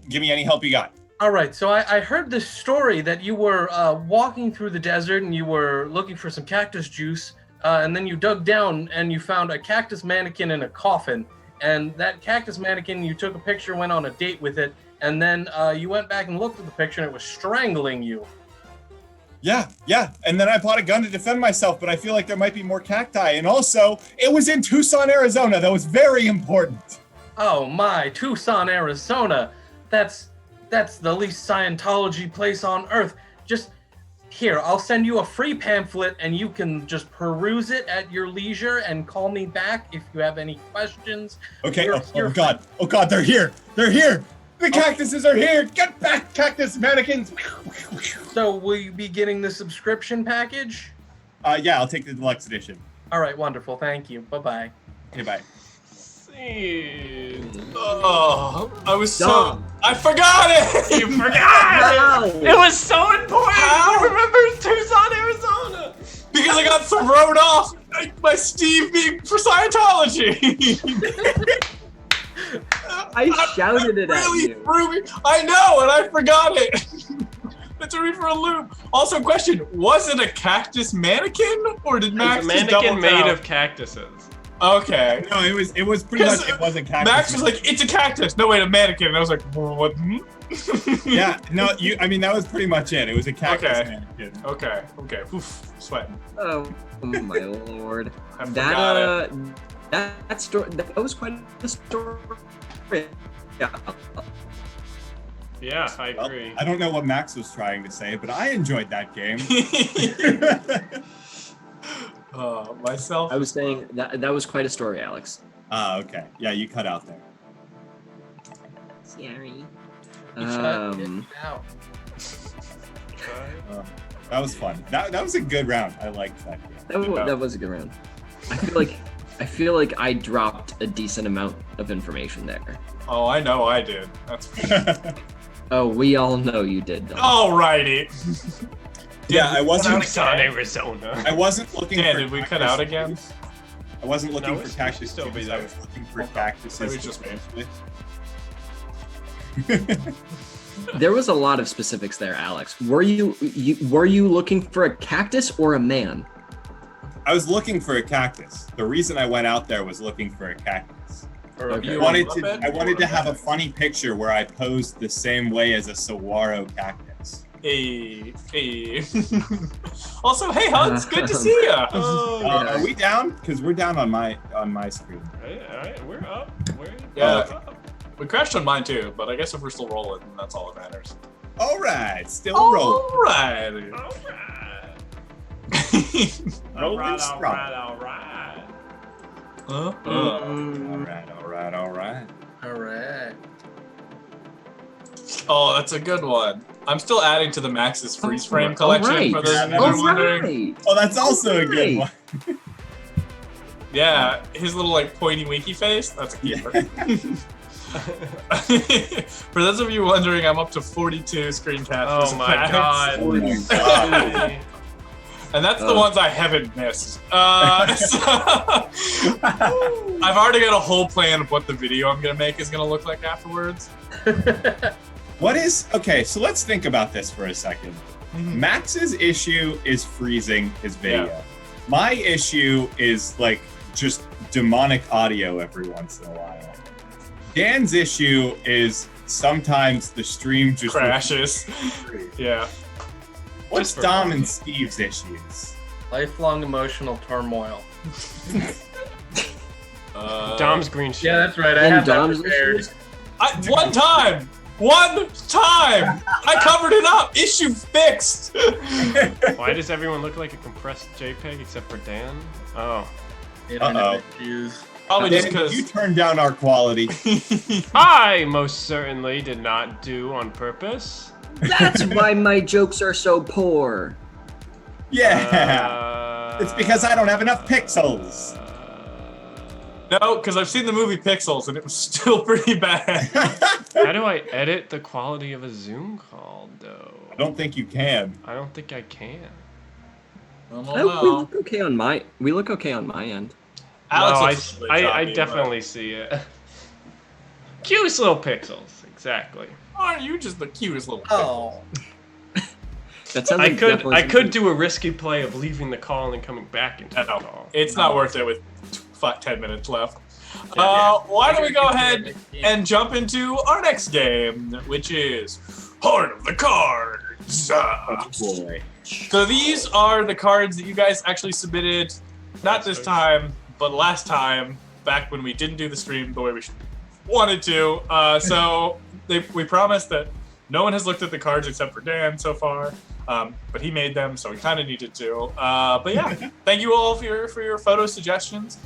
Give me any help you got. All right. So I heard this story that you were walking through the desert and you were looking for some cactus juice, and then you dug down and you found a cactus mannequin in a coffin. And that cactus mannequin, you took a picture, went on a date with it, and then you went back and looked at the picture and it was strangling you. Yeah. And then I bought a gun to defend myself, but I feel like there might be more cacti. And also, it was in Tucson, Arizona. That was very important. Oh my, Tucson, Arizona. That's the least Scientology place on earth. Just here, I'll send you a free pamphlet and you can just peruse it at your leisure and call me back if you have any questions. Okay. Oh God, they're here. The cactuses are here. Get back, cactus mannequins. So will you be getting the subscription package? Yeah, I'll take the deluxe edition. All right, wonderful. Thank you. Bye-bye. Okay, bye. Oh, I forgot it! You forgot it! It was so important! How? You remember Tucson, Arizona! Because I got thrown off by Steve being for Scientology! I shouted it really at you. Threw me. I know, and I forgot it! That threw me for a loop. Also, question, was it a cactus mannequin? Or did Max It's a just double mannequin made down? of cactuses. Okay. No, it was pretty much it was a cactus. Max was like, it's a cactus. No, wait, a mannequin. And I was like, what? Yeah, no, I mean that was pretty much it. It was a cactus Okay. mannequin. Okay. Oof, sweating. Oh my lord. I forgot That story, that was quite a story. Yeah. Yeah, I Well, agree. I don't know what Max was trying to say, but I enjoyed that game. Myself. I was saying that was quite a story, Alex. Okay. Yeah, you cut out there. Sorry. Out. That was fun. That was a good round. I liked that game. That was a good round. I feel like I dropped a decent amount of information there. Oh, I know I did. That's. Oh, we all know you did. Though. Alrighty. Yeah, I wasn't. Tucson, Arizona. I wasn't looking Dan, for. did we cut out again? I wasn't looking No, for we cactus should still be tubes, there. I was looking for cactuses. Maybe it's just me. There was a lot of specifics there, Alex. Were you looking for a cactus or a man? I was looking for a cactus. The reason I went out there was looking for a cactus. Okay. I wanted to have a funny picture where I posed the same way as a saguaro cactus. Hey. Also, hey, Hans, good to see ya. Are we down? Because we're down on my screen. Alright, we're up. Yeah. Up. We crashed on mine too, but I guess if we're still rolling, that's all that matters. All right, still rolling. Alrighty. Rolling strong. Alright. Huh? All right. Oh, that's a good one. I'm still adding to the Max's freeze frame collection Alright. for those of you that are wondering. Alright. Oh, that's also a good one. Yeah, his little like pointy winky face. That's a keeper. For those of you wondering, I'm up to 42 screen captures. Oh my god. Oh my god. And that's the ones I haven't missed. I've already got a whole plan of what the video I'm gonna make is gonna look like afterwards. Okay, so let's think about this for a second. Max's issue is freezing his video. Yeah. My issue is like just demonic audio every once in a while. Dan's issue is sometimes the stream just crashes. Yeah. What's Dom and Steve's issues? Lifelong emotional turmoil. Dom's green shit. Yeah, that's right. I And have Dom's that prepared. issues? One time! I covered it up! Issue fixed! Why does everyone look like a compressed JPEG except for Dan? Oh. Internet issues. Probably just Dan, because you turned down our quality. I most certainly did not do on purpose. That's why my jokes are so poor. Yeah. It's because I don't have enough pixels. No, because I've seen the movie Pixels and it was still pretty bad. How do I edit the quality of a Zoom call, though? I don't think you can. I don't think I can. We look okay on my end. Alex no, I definitely see it. Cutest little pixels, exactly. Aren't you just the cutest little Oh. That sounds I like could definitely I could do a risky play of leaving the call and then coming back into the call. It's not worth it with 10 minutes left. Why don't we go ahead and jump into our next game, which is Heart of the Cards. boy. So these are the cards that you guys actually submitted, not this time, but last time, back when we didn't do the stream the way we wanted to. So we promised that no one has looked at the cards except for Dan so far, but he made them, so we kind of needed to. But yeah, thank you all for your photo suggestions.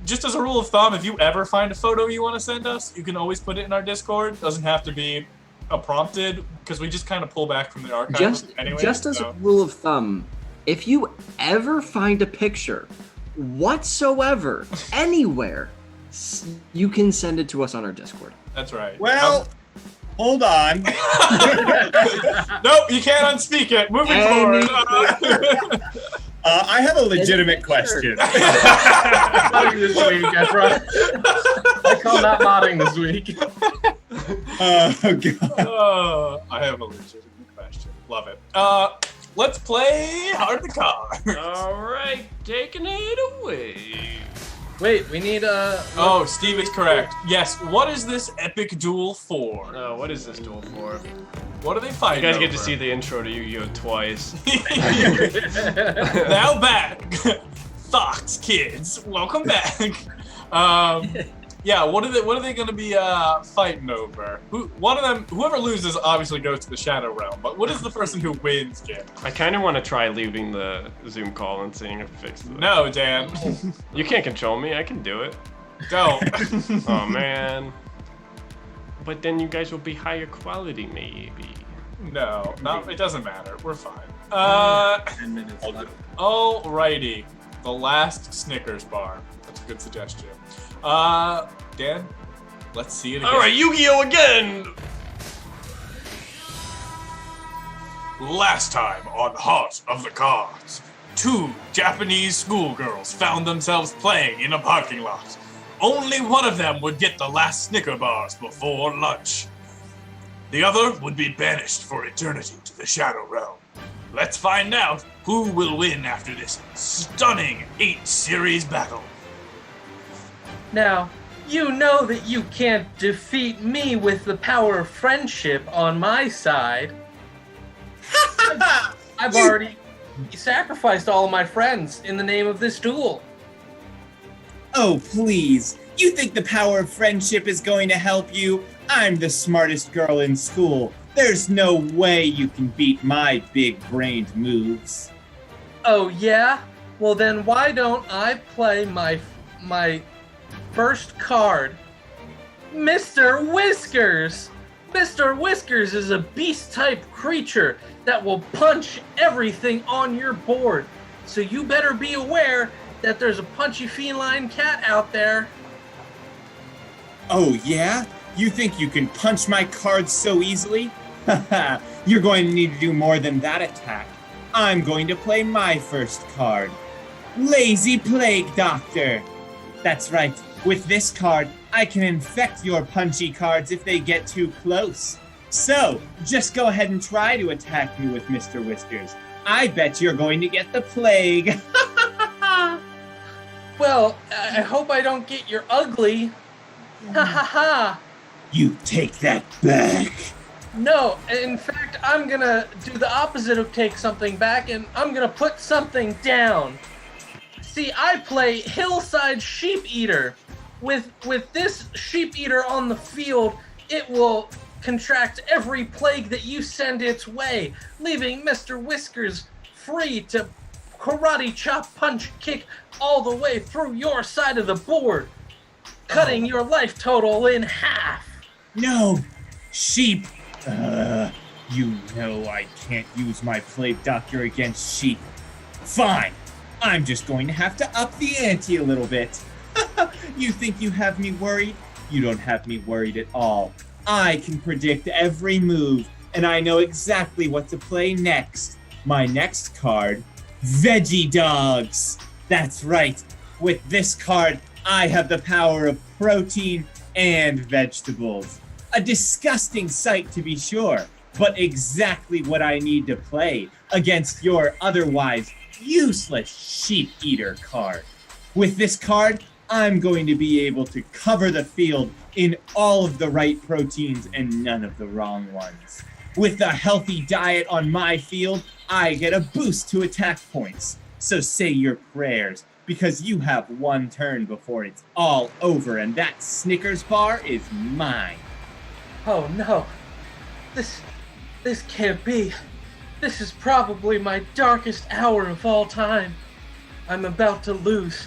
Just as a rule of thumb, if you ever find a photo you want to send us, you can always put it in our Discord. It doesn't have to be a prompted, because we just kind of pull back from the archive anyway. Just as a rule of thumb, if you ever find a picture whatsoever, anywhere, you can send it to us on our Discord. That's right. Well, hold on. Nope, you can't unspeak it. Moving forward. I have a legitimate question. Modding this week, Ezra. I call that modding this week. Oh, God. I have a legitimate question. Love it. let's play Hard the Card. All right, taking it away. Wait, we need Oh, Steve is correct. Yes, what is this epic duel for? What is this duel for? What are they fighting You guys get over? to see the intro to Yu-Gi-Oh! Twice. Now back. Thoughts, kids. Welcome back. Yeah, what are they gonna be fighting over? Whoever loses obviously goes to the Shadow Realm, but what is the person who wins, Jim? I kind of want to try leaving the Zoom call and seeing if it fixes it. No, Dan. You can't control me. I can do it. Don't. Oh, man. But then you guys will be higher quality, maybe. No, it doesn't matter. We're fine. 10 minutes left. Alrighty. The last Snickers bar. That's a good suggestion. Dan, let's see it again. All right, Yu-Gi-Oh! Again! Last time on Heart of the Cards, 2 Japanese schoolgirls found themselves playing in a parking lot. Only one of them would get the last Snicker bars before lunch. The other would be banished for eternity to the Shadow Realm. Let's find out who will win after this stunning 8-series battle. Now, you know that you can't defeat me with the power of friendship on my side. I've already sacrificed all of my friends in the name of this duel. Oh, please. You think the power of friendship is going to help you? I'm the smartest girl in school. There's no way you can beat my big-brained moves. Oh, yeah? Well, then why don't I play my first card, Mr. Whiskers? Mr. Whiskers is a beast-type creature that will punch everything on your board. So you better be aware that there's a punchy feline cat out there. Oh, yeah? You think you can punch my cards so easily? Haha, you're going to need to do more than that attack. I'm going to play my first card, Lazy Plague Doctor. That's right. With this card, I can infect your punchy cards if they get too close. So, just go ahead and try to attack me with Mr. Whiskers. I bet you're going to get the plague. Well, I hope I don't get your ugly. Ha ha ha. You take that back. No, in fact, I'm gonna do the opposite of take something back, and I'm gonna put something down. See, I play Hillside Sheep Eater. With this Sheep Eater on the field, it will contract every plague that you send its way, leaving Mr. Whiskers free to karate chop, punch, kick all the way through your side of the board, cutting your life total in half. No, sheep. You know I can't use my plague doctor against sheep. Fine, I'm just going to have to up the ante a little bit. You think you have me worried? You don't have me worried at all. I can predict every move, and I know exactly what to play next. My next card, Veggie Dogs. That's right. With this card, I have the power of protein and vegetables. A disgusting sight to be sure, but exactly what I need to play against your otherwise useless sheep eater card. With this card, I'm going to be able to cover the field in all of the right proteins and none of the wrong ones. With a healthy diet on my field, I get a boost to attack points. So say your prayers, because you have one turn before it's all over, and that Snickers bar is mine. Oh no, this can't be. This is probably my darkest hour of all time. I'm about to lose,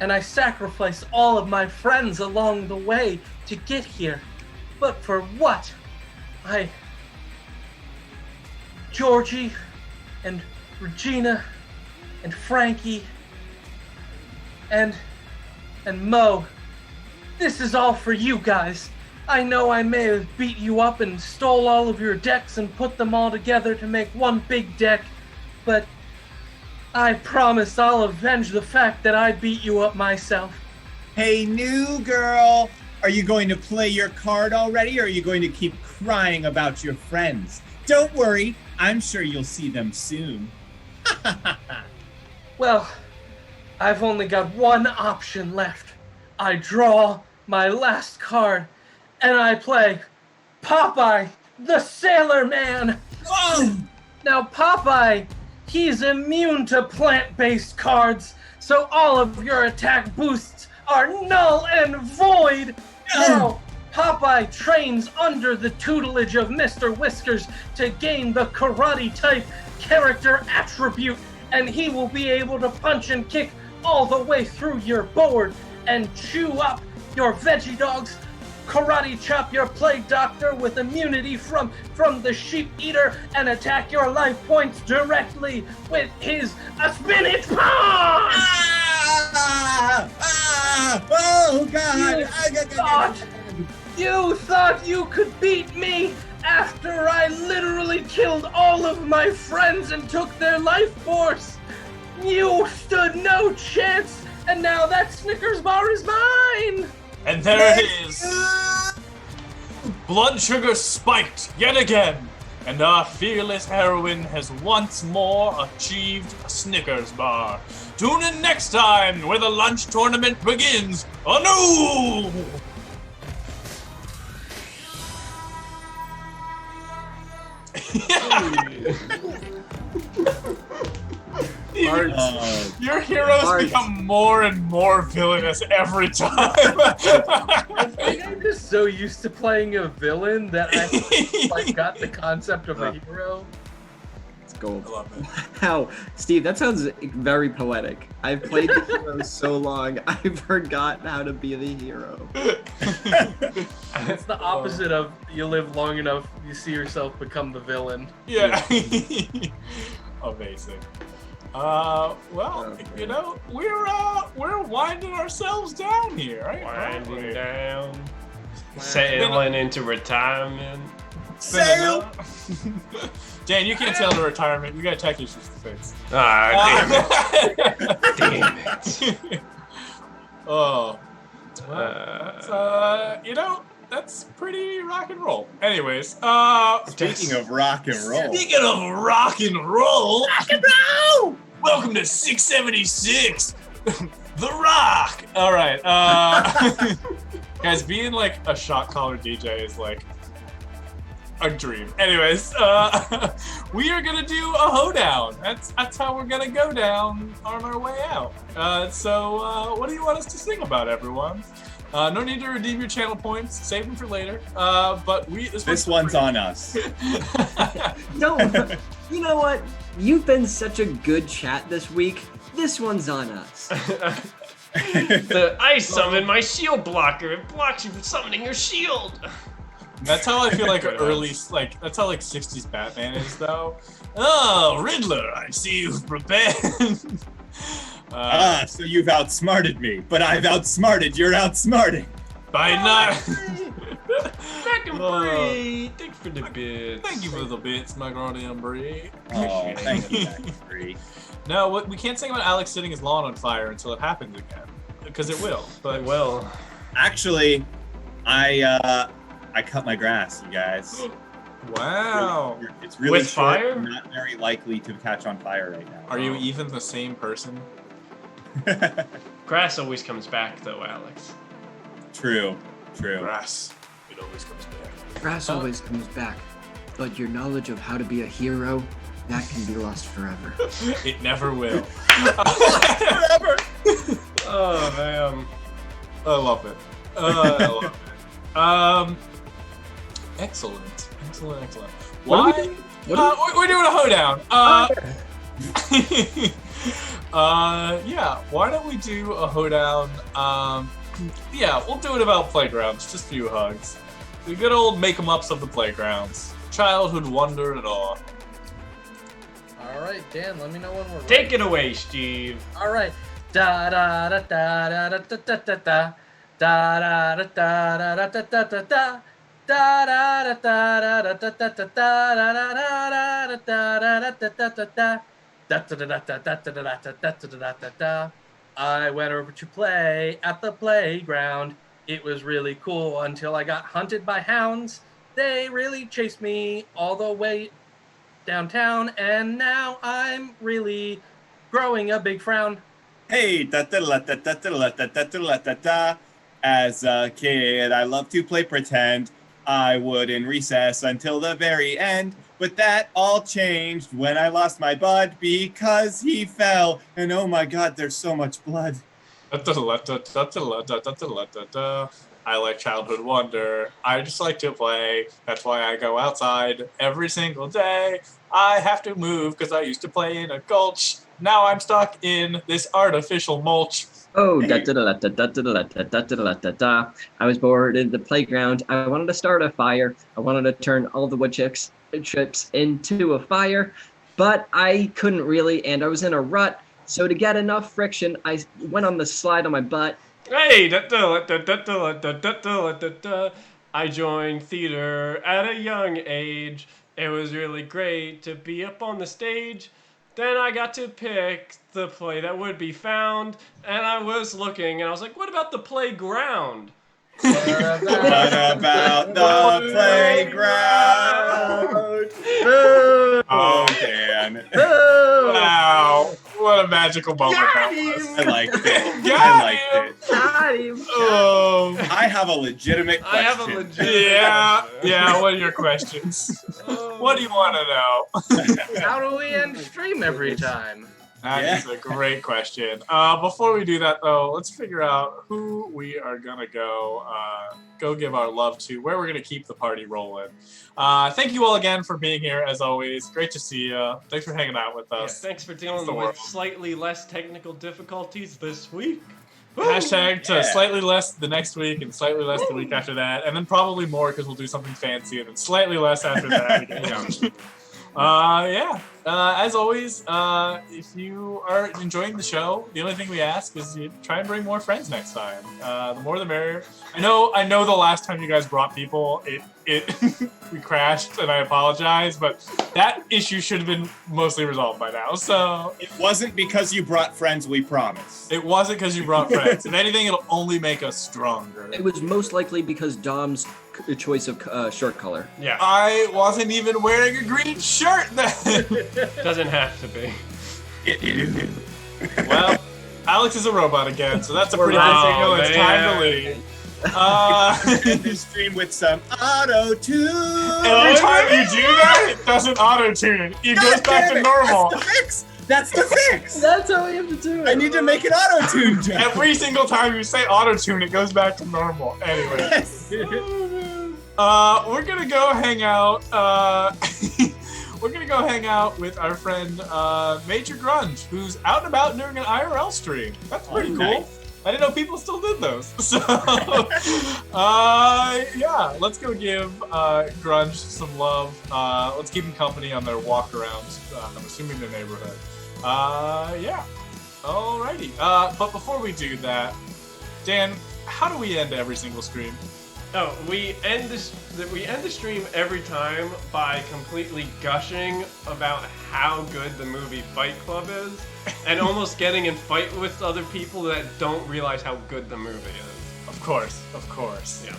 and I sacrificed all of my friends along the way to get here. But for what? Georgie, and Regina, and Frankie, and Mo. This is all for you guys. I know I may have beat you up and stole all of your decks and put them all together to make one big deck, but I promise I'll avenge the fact that I beat you up myself. Hey, new girl! Are you going to play your card already, or are you going to keep crying about your friends? Don't worry, I'm sure you'll see them soon. Well, I've only got one option left. I draw my last card, and I play Popeye, the Sailor Man. Oh! Now, Popeye, he's immune to plant-based cards, so all of your attack boosts are null and void. Now, Popeye trains under the tutelage of Mr. Whiskers to gain the karate-type character attribute, and he will be able to punch and kick all the way through your board and chew up your veggie dogs, karate chop your plague doctor with immunity from the sheep eater, and attack your life points directly with his spinach punch! Oh, God! You thought you could beat me after I literally killed all of my friends and took their life force? You stood no chance, and now that Snickers bar is mine! And there it is. Blood sugar spiked yet again, and our fearless heroine has once more achieved a Snickers bar. Tune in next time where the lunch tournament begins anew! Your heroes become more and more villainous every time. I think I'm just so used to playing a villain that I got the concept of a hero. Let's go. I love it. Wow, Steve, that sounds very poetic. I've played the hero so long, I've forgotten how to be the hero. It's the opposite of you live long enough, you see yourself become the villain. Yeah. Amazing. Well, you know, we're winding ourselves down here, right? Winding down. Sailing into retirement. Sail! Dan, you can't sail into retirement. We got tech issues to fix. Ah, damn it. Oh. Well, that's, you know, that's pretty rock and roll. Anyways, Speaking of rock and roll. Speaking of rock and roll, welcome to 676, The Rock. All right, guys, being like a shot caller DJ is like a dream. Anyways, we are gonna do a hoedown. That's how we're gonna go down on our way out. So what do you want us to sing about, everyone? No need to redeem your channel points. Save them for later. But this one's on us. No, you know what? You've been such a good chat this week. This one's on us. I summon my shield blocker. It blocks you from summoning your shield. That's how I feel like that's how like 60s Batman is though. Oh, Riddler, I see you've prepared. So you've outsmarted me, but I've outsmarted your outsmarting. By not. Back and Bree. Thank you for the bits. Thank you for the bits, my guardian Bree. Oh, thank you, Bree. No, we can't sing about Alex setting his lawn on fire until it happens again, because it will. But it will. Actually, I cut my grass, you guys. Wow. It's really With short, fire? not very likely to catch on fire right now. Are you even the same person? Grass always comes back, though, Alex. True. Grass. It always comes back. Grass always comes back, but your knowledge of how to be a hero, that can be lost forever. It never will. Forever. Oh, man. I love it. I love it. Excellent. Why? We're doing a hoedown. Yeah, why don't we do a hoedown? Yeah, we'll do it about playgrounds, just a few hugs. The good old make-em-ups of the playgrounds. Childhood wonder and awe. Alright, Dan, let me know when we're ready. Take it away, Steve. Alright. Da da da da da da da da da da. Da da da da da da da da da. Da da da da da da da da da. I went over to play at the playground. It was really cool until I got hunted by hounds. They really chased me all the way downtown, and now I'm really growing a big frown. Hey, da-da-la-da-da-da-la-da-da-da-la-da-da. As a kid, I loved to play pretend. I would in recess until the very end. But that all changed when I lost my bud because he fell. And oh my god, there's so much blood. I like childhood wonder. I just like to play. That's why I go outside every single day. I have to move because I used to play in a gulch. Now I'm stuck in this artificial mulch. Oh, da da da da da da da da da da da da. I was bored in the playground. I wanted to start a fire. I wanted to turn all the wood chips into a fire, but I couldn't really, and I was in a rut. So to get enough friction, I went on the slide on my butt. Hey, I joined theater at a young age. It was really great to be up on the stage. Then I got to pick the play that would be found, and I was looking, and I was like, what about the playground? What about the playground? Oh, Dan. Wow. What a magical moment that was. I liked it. Got Got him. Oh. I have a legitimate question. I have a legitimate Yeah, what are your questions? What do you want to know? How do we end stream every time? That is a great question. Before we do that, though, let's figure out who we are gonna go give our love to, where we're gonna keep the party rolling. Thank you all again for being here, as always. Great to see you. Thanks for hanging out with Yeah, us. thanks for dealing with slightly less technical difficulties this week. Hashtag to slightly less the next week and slightly less the week after that, and then probably more because we'll do something fancy, and then slightly less after that. As always, if you are enjoying the show, the only thing we ask is you try and bring more friends next time. The more the merrier. I know the last time you guys brought people, it we crashed, and I apologize, but that issue should have been mostly resolved by now. So it wasn't because you brought friends, we promise. It wasn't because you brought friends. If anything, it'll only make us stronger. It was most likely because Dom's choice of shirt color. Yeah. I wasn't even wearing a green shirt then. Doesn't have to be. Well, Alex is a robot again, so that's a pretty good signal. It's time to leave. End the stream with some auto-tune. Every time you do that, it doesn't auto-tune. It goes back to normal. That's the fix. That's how we have to do it. I need to make an auto-tune joke. Every single time you say auto-tune, it goes back to normal. Anyway. Yes. We're gonna go hang out. We're gonna go hang out with our friend Major Grunge, who's out and about doing an IRL stream. That's pretty cool. Nice. I didn't know people still did those. So, let's go give Grunge some love. Let's keep them company on their walk around. I'm assuming their neighborhood. Alrighty. But before we do that, Dan, how do we end every single stream? Oh, we end the stream every time by completely gushing about how good the movie Fight Club is, and almost getting in fight with other people that don't realize how good the movie is. Of course. Yeah.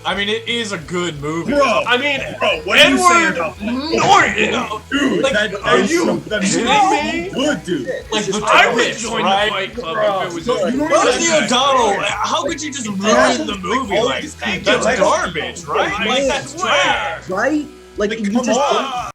I mean, it is a good movie. Bro, I mean, what are you saying Edward about Norton! Dude, Like, are you kidding me? good, dude? Like the I would twist, join right? the Fight Club if it was Rosie O'Donnell, how could you just ruin the movie like that? That's garbage, right? Like, that's trash. Right? Like you Come just on.